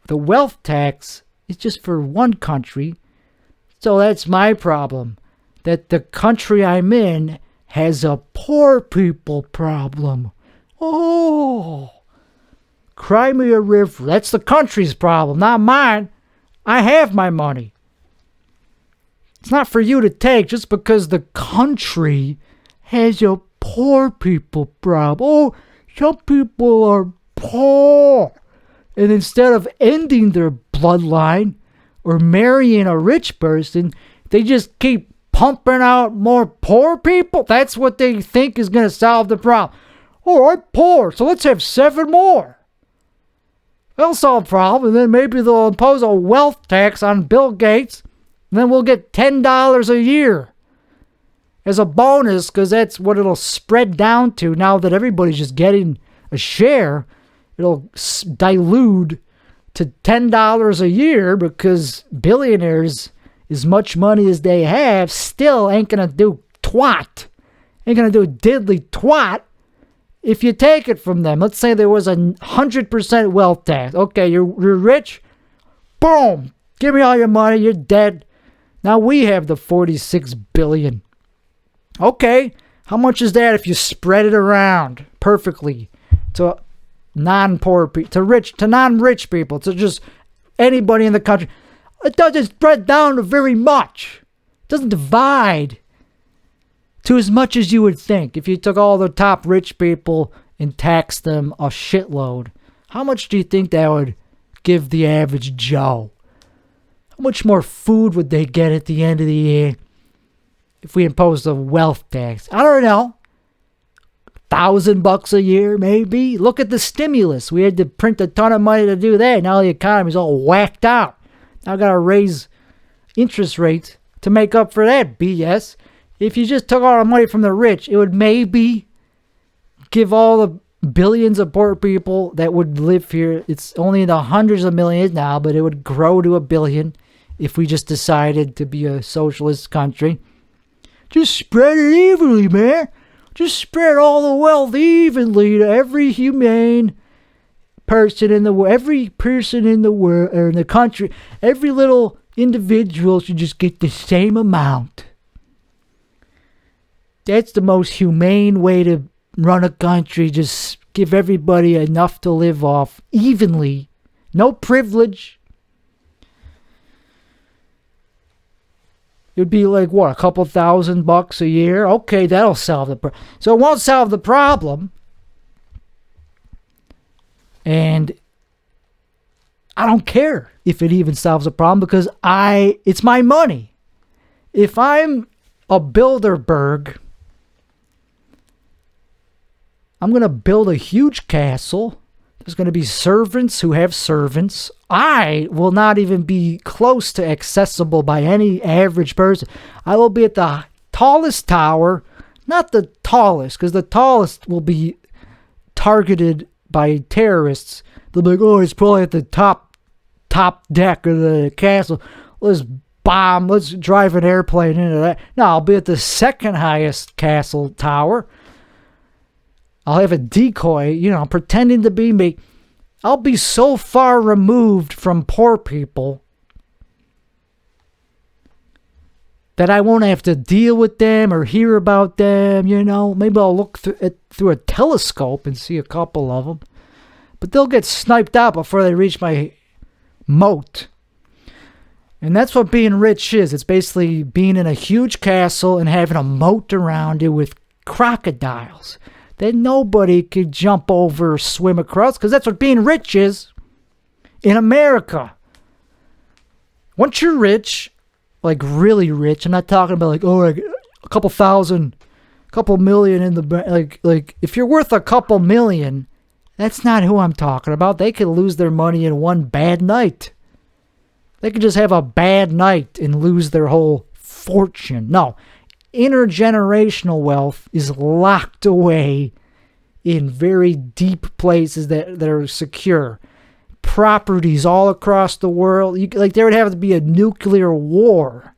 The wealth tax is just for one country. So that's my problem. That the country I'm in has a poor people problem. Oh, cry me a river. That's the country's problem, not mine. I have my money. It's not for you to take just because the country has a poor people problem. Oh, some people are poor. And instead of ending their bloodline or marrying a rich person, they just keep pumping out more poor people. That's what they think is going to solve the problem. Oh, I'm poor, so let's have 7 more. They'll solve the problem, and then maybe they'll impose a wealth tax on Bill Gates, and then we'll get $10 a year as a bonus, because that's what it'll spread down to now that everybody's just getting a share. It'll dilute to $10 a year because billionaires, as much money as they have, still ain't gonna do twat. Ain't gonna do diddly twat if you take it from them. Let's say there was 100% wealth tax. Okay, you're rich. Boom. Give me all your money. You're dead. Now we have the 46 billion. Okay, how much is that if you spread it around perfectly to non-poor people, to non-rich people, to just anybody in the country? It doesn't spread down to very much. It doesn't divide to as much as you would think. If you took all the top rich people and taxed them a shitload, how much do you think that would give the average Joe? How much more food would they get at the end of the year if we imposed a wealth tax? I don't know. $1,000 a year, maybe. Look at the stimulus. We had to print a ton of money to do that. Now the economy's all whacked out. Now I gotta raise interest rates to make up for that BS. If you just took all the money from the rich, it would maybe give all the billions of poor people that would live here. It's only in the hundreds of millions now, but it would grow to 1 billion if we just decided to be a socialist country. Just spread it evenly, man. Just spread all the wealth evenly to every humane person in the world, every person in the world or in the country. Every little individual should just get the same amount. That's the most humane way to run a country. Just give everybody enough to live off evenly. No privilege. It would be like, what, a couple $1,000 a year? Okay, that'll solve the problem. So it won't solve the problem. And I don't care if it even solves a problem because it's my money. If I'm a Bilderberg, I'm going to build a huge castle. There's going to be servants who have servants. I will not even be close to accessible by any average person. I will be at the tallest tower. Not the tallest, because the tallest will be targeted by terrorists. They'll be like, oh, it's probably at the top deck of the castle. Let's bomb. Let's drive an airplane into that. No, I'll be at the second highest castle tower. I'll have a decoy, pretending to be me. I'll be so far removed from poor people that I won't have to deal with them or hear about them, Maybe I'll look through a telescope and see a couple of them. But they'll get sniped out before they reach my moat. And that's what being rich is. It's basically being in a huge castle and having a moat around it with crocodiles that nobody could jump over or swim across, because that's what being rich is in America. Once you're rich, like really rich, I'm not talking about like, oh, like a couple thousand, a couple million in the bank. Like if you're worth a couple million, that's not who I'm talking about. They could lose their money in one bad night. They could just have a bad night and lose their whole fortune. No, intergenerational wealth is locked away in very deep places that are secure. Properties all across the world. Like there would have to be a nuclear war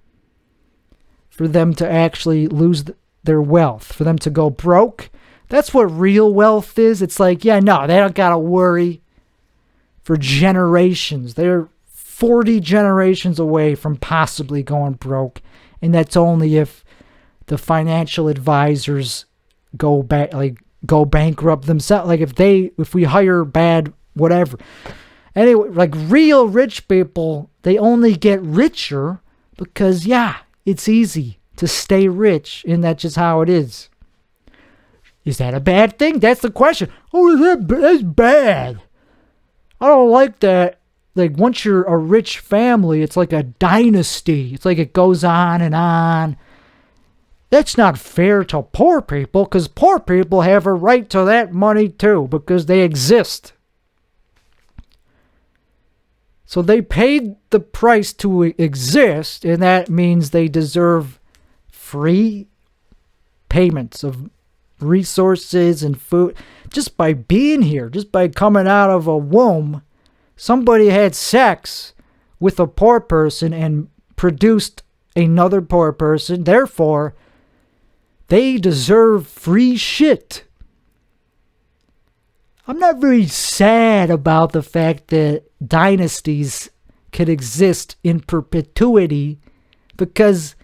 for them to actually lose their wealth, for them to go broke. That's what real wealth is. It's like, yeah, no, they don't got to worry for generations. They're 40 generations away from possibly going broke. And that's only if the financial advisors go bankrupt themselves. Like if we hire bad whatever. Anyway, like real rich people, they only get richer because, yeah, it's easy to stay rich, and that's just how it is. Is that a bad thing? That's the question. Oh, that's bad. I don't like that. Like, once you're a rich family, it's like a dynasty. It's like it goes on and on. That's not fair to poor people, because poor people have a right to that money too, because they exist. So they paid the price to exist, and that means they deserve free payments of resources and food. Just by being here, just by coming out of a womb, somebody had sex with a poor person and produced another poor person. Therefore, they deserve free shit. I'm not very sad about the fact that dynasties could exist in perpetuity, because,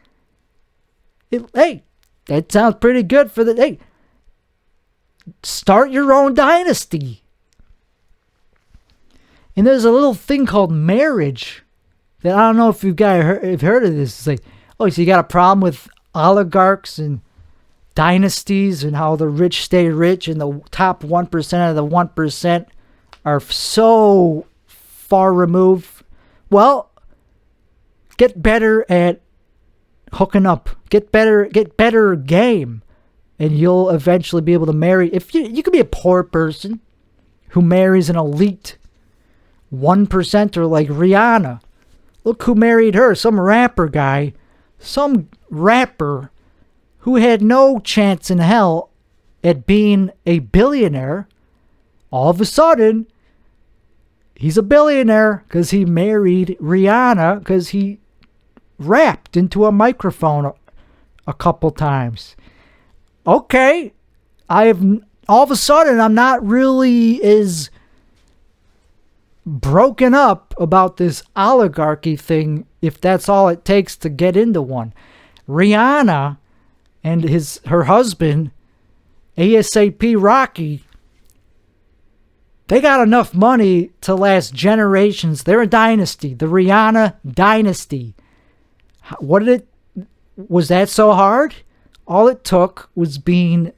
hey, that sounds pretty good for the, hey, start your own dynasty. And there's a little thing called marriage that I don't know if you guys have heard of this. It's like, oh, so you got a problem with oligarchs and dynasties and how the rich stay rich and the top 1% of the 1% are so far removed. Well, get better at hooking up. Get better game, and you'll eventually be able to marry. If you could be a poor person who marries an elite 1%er like Rihanna. Look who married her, some rapper guy, some rapper who had no chance in hell at being a billionaire. All of a sudden, he's a billionaire because he married Rihanna, because he rapped into a microphone a couple times. Okay, all of a sudden, I'm not really as broken up about this oligarchy thing, if that's all it takes to get into one. Rihanna and her husband, ASAP Rocky, they got enough money to last generations. They're a dynasty, the Rihanna dynasty. Was that so hard? All it took was being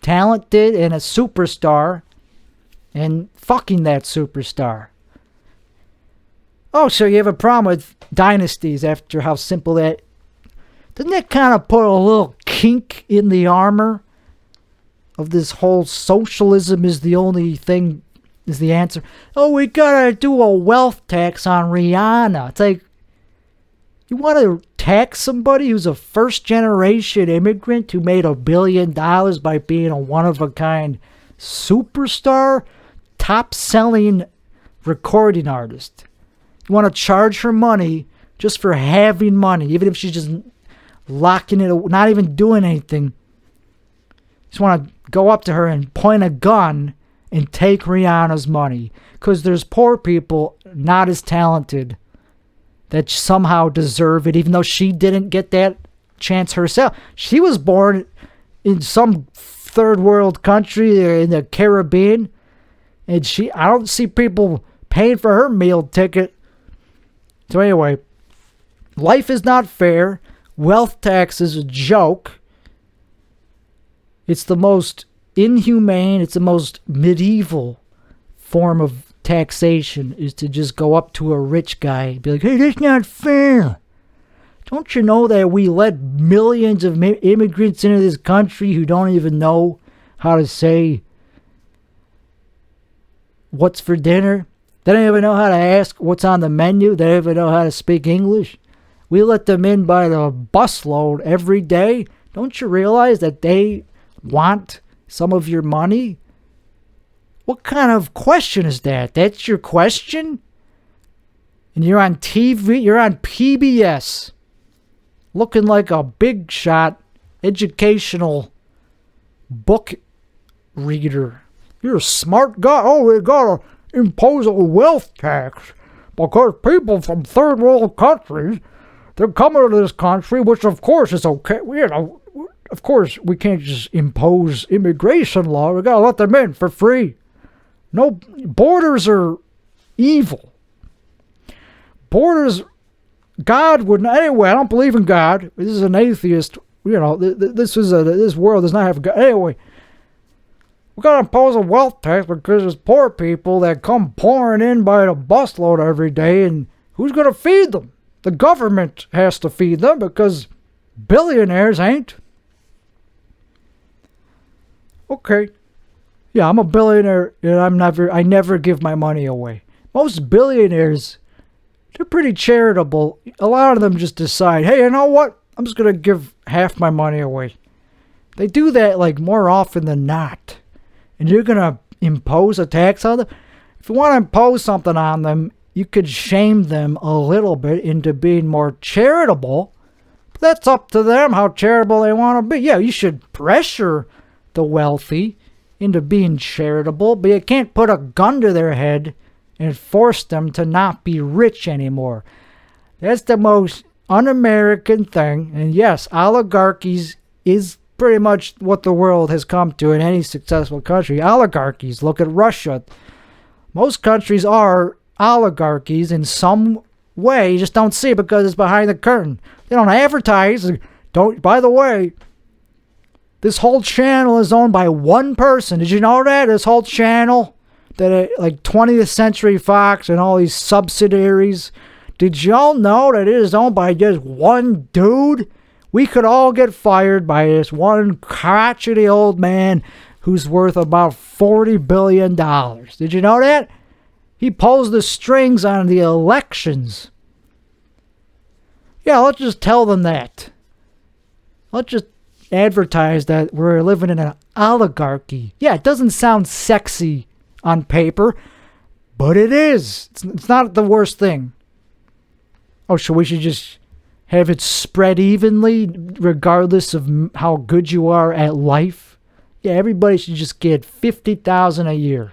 talented and a superstar and fucking that superstar. Oh, so you have a problem with dynasties after how simple that... Doesn't that kind of put a little kink in the armor of this whole socialism is the only thing, is the answer? Oh, we gotta do a wealth tax on Rihanna. It's like, you want to tax somebody who's a first-generation immigrant who made $1 billion by being a one-of-a-kind superstar, top-selling recording artist? You want to charge her money just for having money, even if she's just locking it, not even doing anything. You just want to go up to her and point a gun and take Rihanna's money, because there's poor people not as talented that somehow deserve it, even though she didn't get that chance herself. She was born in some third world country or in the Caribbean, and I don't see people paying for her meal ticket. So anyway, Life is not fair. Wealth tax is a joke. It's the most inhumane, it's the most medieval form of taxation, is to just go up to a rich guy and be like, hey, that's not fair. Don't you know that we let millions of immigrants into this country who don't even know how to say what's for dinner? They don't even know how to ask what's on the menu. They don't even know how to speak English. We let them in by the busload every day. Don't you realize that they want some of your money? What kind of question is that? That's your question? And you're on TV, you're on PBS, looking like a big shot educational book reader. You're a smart guy. Oh, we gotta impose a wealth tax because people from third world countries, they're coming to this country, which of course is okay. You know, of course we can't just impose immigration law. We gotta let them in for free. No, borders are evil. Borders, God would not. Anyway, I don't believe in God. This is an atheist. You know, this world does not have God. Anyway, we gotta impose a wealth tax because there's poor people that come pouring in by the busload every day, and who's gonna feed them? The government has to feed them because billionaires ain't. Okay. Yeah, I'm a billionaire and I never give my money away. Most billionaires, they're pretty charitable. A lot of them just decide, hey, you know what? I'm just going to give half my money away. They do that like more often than not. And you're going to impose a tax on them? If you want to impose something on them, you could shame them a little bit into being more charitable. But that's up to them how charitable they want to be. Yeah, you should pressure the wealthy into being charitable, but you can't put a gun to their head and force them to not be rich anymore. That's the most un-American thing. And yes, oligarchies is pretty much what the world has come to in any successful country. Oligarchies. Look at Russia. Most countries are oligarchies in some way. You just don't see it because it's behind the curtain. They don't advertise. By the way, this whole channel is owned by one person. Did you know that? This whole channel, that like 20th Century Fox and all these subsidiaries. Did y'all know that it is owned by just one dude? We could all get fired by this one crotchety old man who's worth about $40 billion. Did you know that? He pulls the strings on the elections. Yeah, let's just tell them that. Let's just advertise that we're living in an oligarchy. Yeah, it doesn't sound sexy on paper, but it is. It's not the worst thing. Oh, so we should just have it spread evenly regardless of how good you are at life? Yeah, everybody should just get $50,000 a year.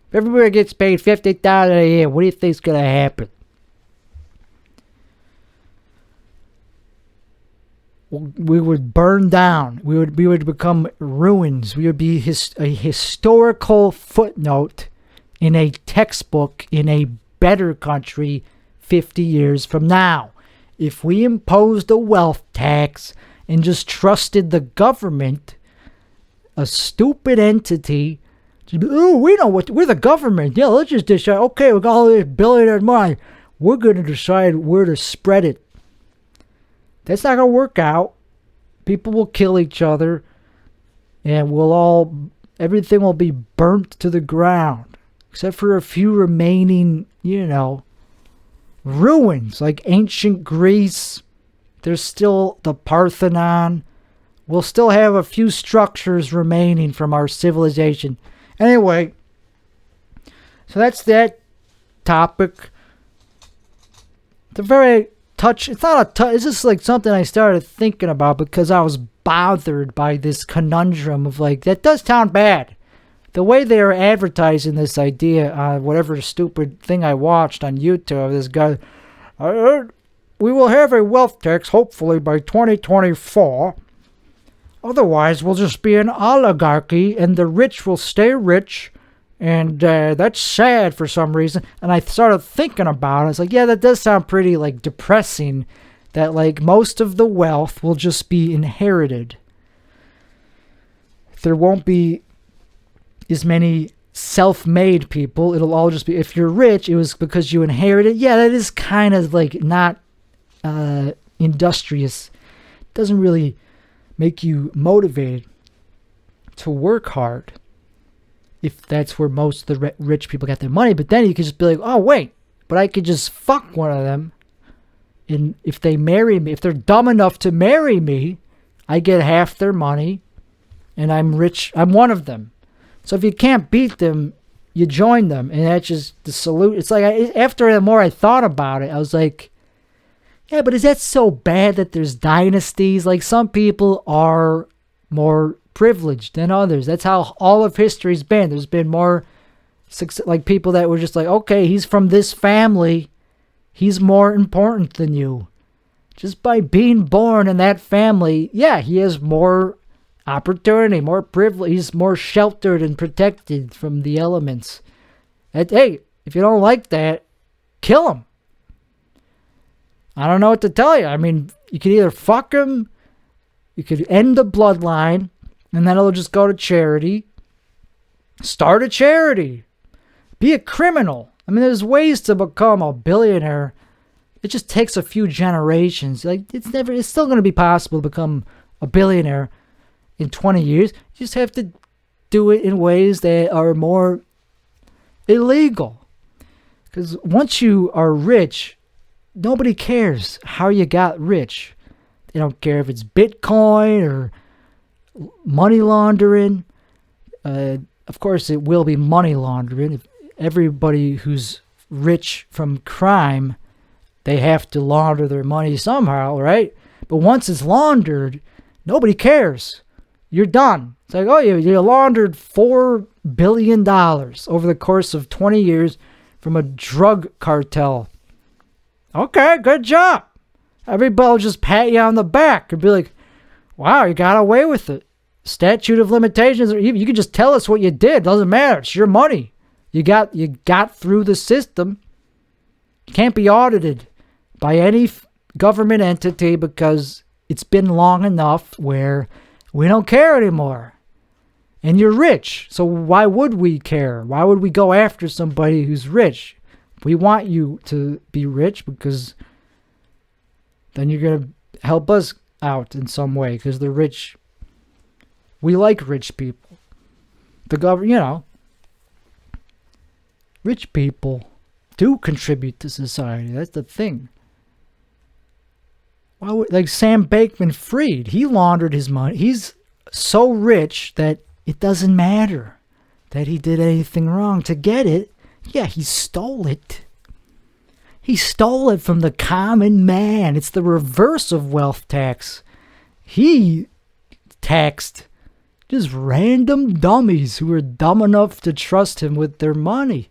If everybody gets paid $50,000 a year, what do you think's going to happen? We would burn down. We would become ruins. We would be a historical footnote in a textbook in a better country 50 years from now. If we imposed a wealth tax and just trusted the government, a stupid entity, oh, we know what, we're the government. Yeah, let's just decide, okay, we got all this billionaire money. We're going to decide where to spread it. That's not going to work out. People will kill each other, and everything will be burnt to the ground, except for a few remaining, ruins, like ancient Greece. There's still the Parthenon. We'll still have a few structures remaining from our civilization. Anyway, so that's that topic. It's very it's not a touch. It's just like something I started thinking about because I was bothered by this conundrum of like, that does sound bad. The way they are advertising this idea on whatever stupid thing I watched on YouTube, this guy, we will have a wealth tax hopefully by 2024. Otherwise, we'll just be an oligarchy and the rich will stay rich And that's sad for some reason. And I started thinking about it. I was like, yeah, that does sound pretty, like, depressing, that, like, most of the wealth will just be inherited. There won't be as many self-made people. It'll all just be, if you're rich, it was because you inherited. Yeah, that is kind of, like, not industrious. It doesn't really make you motivated to work hard, if that's where most of the rich people get their money. But then you could just be like, oh, wait, but I could just fuck one of them. And if they marry me, if they're dumb enough to marry me, I get half their money and I'm rich. I'm one of them. So if you can't beat them, you join them. And that's just the salute. It's like, after the more I thought about it, I was like, yeah, but is that so bad that there's dynasties? Like, some people are more privileged than others. That's how all of history's been. There's been more like people that were just like, okay, he's from this family, he's more important than you. Just by being born in that family, yeah, he has more opportunity, more privilege, he's more sheltered and protected from the elements. And, hey, if you don't like that, kill him. I don't know what to tell you. I mean, you could either fuck him, you could end the bloodline, and then it'll just go to charity. Start a charity. Be a criminal. I mean, there's ways to become a billionaire. It just takes a few generations. Like, it's still going to be possible to become a billionaire in 20 years. You just have to do it in ways that are more illegal. Because once you are rich, nobody cares how you got rich. They don't care if it's Bitcoin or money laundering. Of course, it will be money laundering. If everybody who's rich from crime, they have to launder their money somehow, right? But once it's laundered, nobody cares. You're done. It's like, oh, you laundered $4 billion over the course of 20 years from a drug cartel. Okay, good job. Everybody will just pat you on the back and be like, wow, you got away with it. Statute of limitations, or you can just tell us what you did. Doesn't matter. It's your money. You got through the system. You can't be audited by any government entity because it's been long enough where we don't care anymore. And you're rich. So why would we care? Why would we go after somebody who's rich? We want you to be rich because then you're going to help us out in some way because the rich, we like rich people. The government, rich people do contribute to society. That's the thing. Well, like Sam Bankman-Fried, he laundered his money. He's so rich that it doesn't matter that he did anything wrong to get it. Yeah, he stole it. He stole it from the common man. It's the reverse of wealth tax. He taxed just random dummies who were dumb enough to trust him with their money.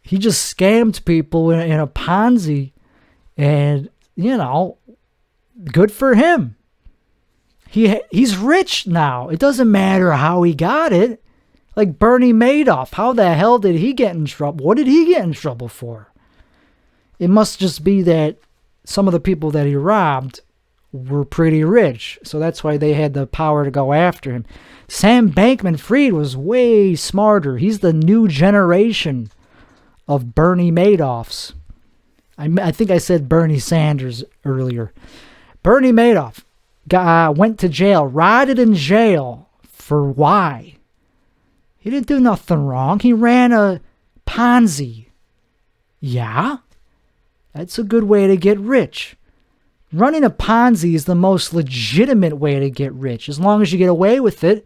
He just scammed people in a Ponzi, and, good for him. He's rich now. It doesn't matter how he got it. Like Bernie Madoff, how the hell did he get in trouble? What did he get in trouble for? It must just be that some of the people that he robbed were pretty rich, so that's why they had the power to go after him. Sam Bankman-Fried was way smarter. He's the new generation of Bernie Madoffs. I think I said Bernie Sanders earlier. Bernie Madoff went to jail, rotted in jail for why? He didn't do nothing wrong. He ran a Ponzi. Yeah, that's a good way to get rich. Running a Ponzi is the most legitimate way to get rich, as long as you get away with it.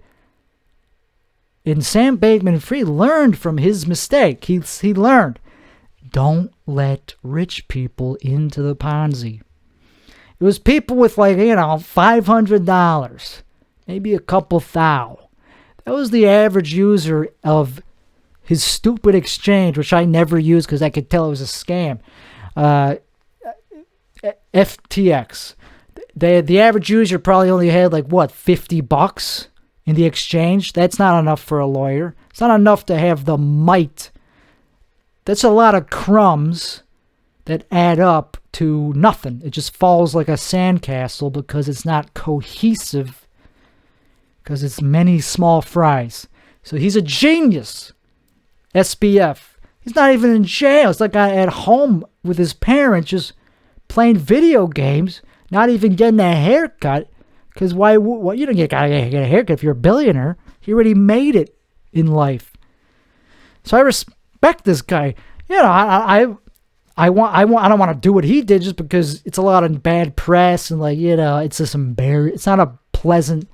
And Sam Bankman-Fried learned from his mistake. He learned, don't let rich people into the Ponzi. It was people with $500, maybe a couple thou. That was the average user of his stupid exchange, which I never used because I could tell it was a scam. FTX. The average user probably only had $50 in the exchange. That's not enough for a lawyer. It's not enough to have the might. That's a lot of crumbs that add up to nothing. It just falls like a sandcastle because it's not cohesive, because it's many small fries. So he's a genius. SBF. He's not even in jail. It's like at home with his parents just playing video games, not even getting a haircut. Because why? You don't get a haircut if you're a billionaire. He already made it in life. So I respect this guy. You know, I don't want to do what he did just because it's a lot of bad press and like, you know, it's just embarrassing. It's not a pleasant.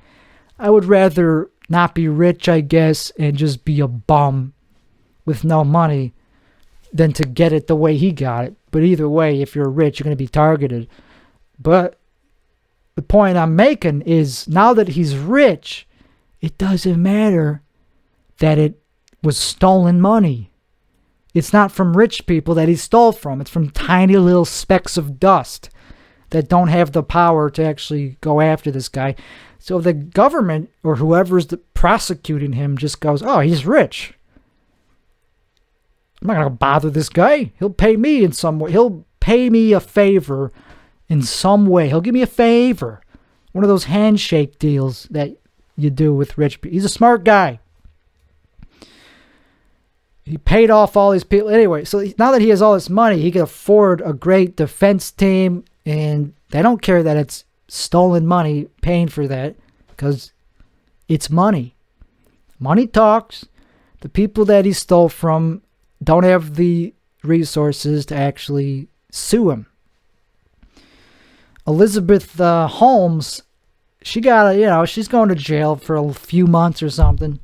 I would rather not be rich, I guess, and just be a bum with no money than to get it the way he got it. But either way, if you're rich, you're going to be targeted. But the point I'm making is now that he's rich, it doesn't matter that it was stolen money. It's not from rich people that he stole from. It's from tiny little specks of dust that don't have the power to actually go after this guy. So the government or whoever's prosecuting him just goes, oh, he's rich. I'm not going to bother this guy. He'll pay me in some way. He'll pay me a favor in some way. He'll give me a favor. One of those handshake deals that you do with rich people. He's a smart guy. He paid off all these people. Anyway, so now that he has all this money, he can afford a great defense team, and they don't care that it's stolen money paying for that because it's money. Money talks. The people that he stole from don't have the resources to actually sue him. Elizabeth Holmes, she's going to jail for a few months or something.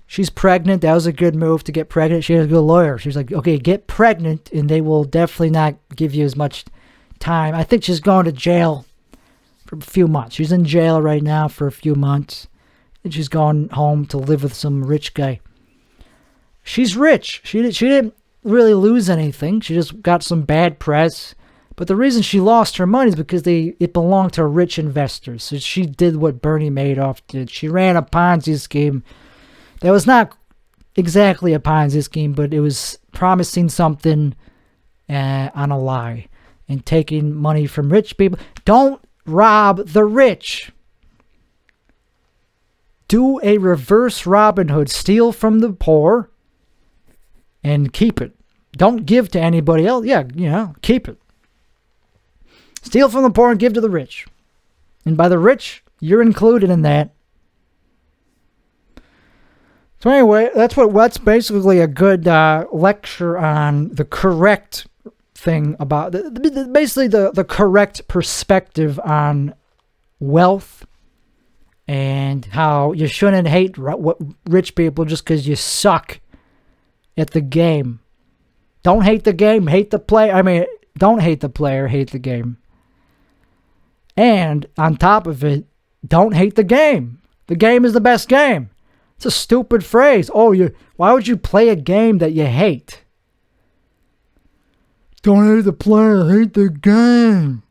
She's pregnant. That was a good move to get pregnant. She has a good lawyer. She's like, okay, get pregnant and they will definitely not give you as much time. I think she's going to jail for a few months. She's in jail right now for a few months. And she's going home to live with some rich guy. She's rich. She didn't really lose anything. She just got some bad press. But the reason she lost her money is because it belonged to rich investors. So she did what Bernie Madoff did. She ran a Ponzi scheme. That was not exactly a Ponzi scheme, but it was promising something on a lie and taking money from rich people. Don't rob the rich. Do a reverse Robin Hood. Steal from the poor and keep it. Don't give to anybody else. Yeah, keep it. Steal from the poor and give to the rich. And by the rich, you're included in that. So anyway, that's basically a good lecture on the correct thing about, basically the correct perspective on wealth and how you shouldn't hate rich people just because you suck at the game. Don't hate the game, hate the player. I mean, don't hate the player, hate the game. And on top of it, don't hate the game. The game is the best game. It's a stupid phrase. Why would you play a game that you hate? Don't hate the player, hate the game.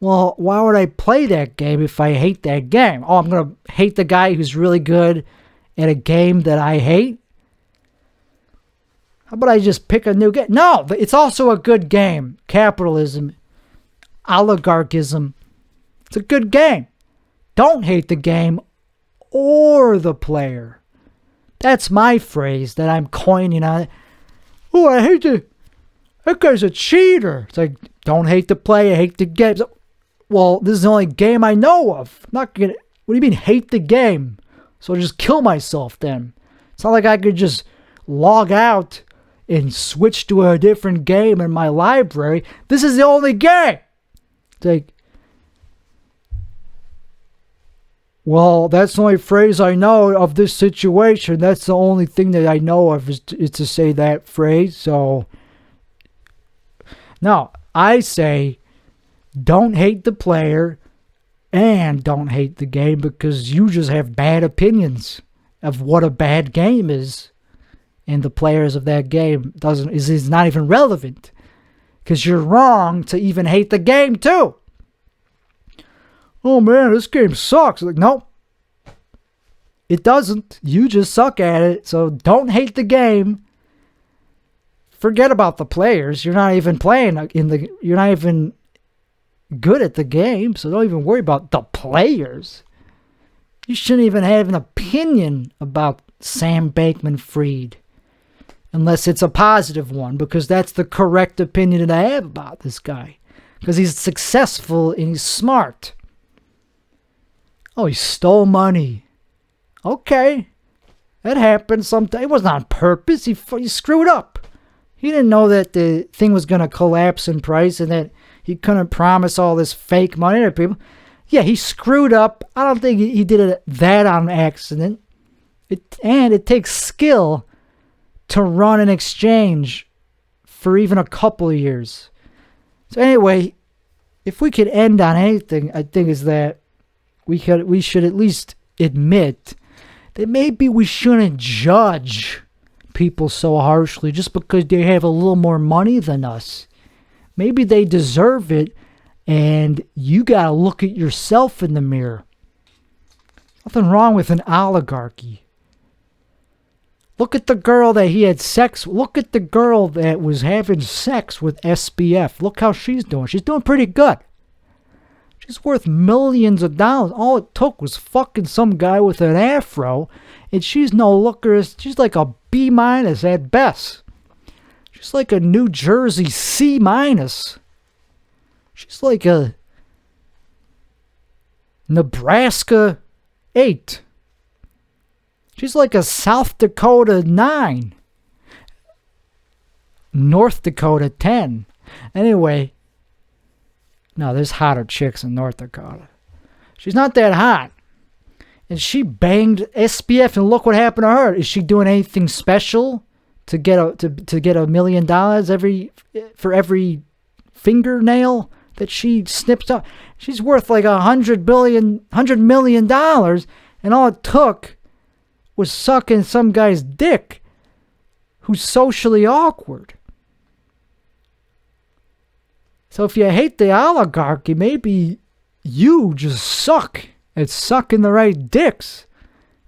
Well, why would I play that game if I hate that game? I'm going to hate the guy who's really good at a game that I hate? How about I just pick a new game? No, it's also a good game. Capitalism, oligarchism. It's a good game. Don't hate the game or the player. That's my phrase that I'm coining on it. I hate that guy's a cheater. It's like, don't hate the player, hate the game. Well, this is the only game I know of. I'm not gonna. What do you mean hate the game? So I'll just kill myself then. It's not like I could just log out and switch to a different game in my library. This is the only game. It's like, well, that's the only phrase I know of this situation. That's the only thing that I know of is to say that phrase. So, no, I say don't hate the player and don't hate the game because you just have bad opinions of what a bad game is. And the players of that game is not even relevant because you're wrong to even hate the game too. Oh man, this game sucks. Like, nope. It doesn't. You just suck at it. So don't hate the game. Forget about the players. You're not even playing you're not even good at the game. So don't even worry about the players. You shouldn't even have an opinion about Sam Bankman-Fried. Unless it's a positive one. Because that's the correct opinion that I have about this guy. Because he's successful and he's smart. Oh, he stole money. Okay. That happened sometime. It wasn't on purpose. He screwed up. He didn't know that the thing was going to collapse in price and that he couldn't promise all this fake money to people. Yeah, he screwed up. I don't think he did that on accident. It takes skill to run an exchange for even a couple of years. So anyway, if we could end on anything, I think is that we should at least admit that maybe we shouldn't judge people so harshly just because they have a little more money than us. Maybe they deserve it, and you gotta look at yourself in the mirror. Nothing wrong with an oligarchy. Look at the girl that he had sex. Look at the girl that was having sex with SBF. Look how she's doing. She's doing pretty good. She's worth millions of dollars. All it took was fucking some guy with an afro, and she's no looker. She's like a B- at best. She's like a New Jersey C-. She's like a Nebraska 8. She's like a South Dakota 9. North Dakota 10. Anyway, no, there's hotter chicks in North Dakota. She's not that hot. And she banged SBF, and look what happened to her. Is she doing anything special to get $1 million for every fingernail that she snips up? She's worth like $100 million, and all it took was sucking some guy's dick who's socially awkward. So if you hate the oligarchy, maybe you just suck at sucking the right dicks.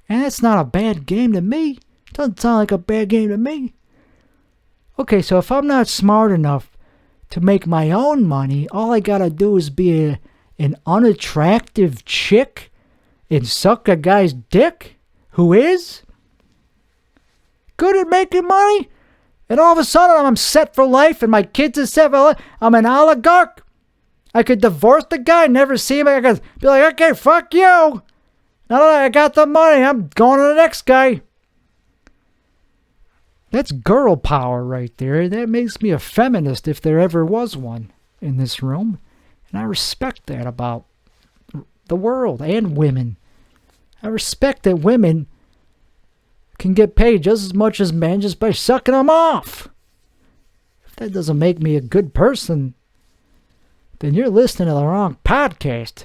And that's not a bad game to me. Doesn't sound like a bad game to me. Okay, so if I'm not smart enough to make my own money, all I gotta do is be an unattractive chick and suck a guy's dick who is good at making money, and all of a sudden I'm set for life and my kids are set for life. I'm an oligarch. I could divorce the guy, never see him. I could be like, okay, fuck you. Now that I got the money, I'm going to the next guy. That's girl power right there. That makes me a feminist if there ever was one in this room. And I respect that about the world and women. I respect that women can get paid just as much as men just by sucking them off. If that doesn't make me a good person, then you're listening to the wrong podcast.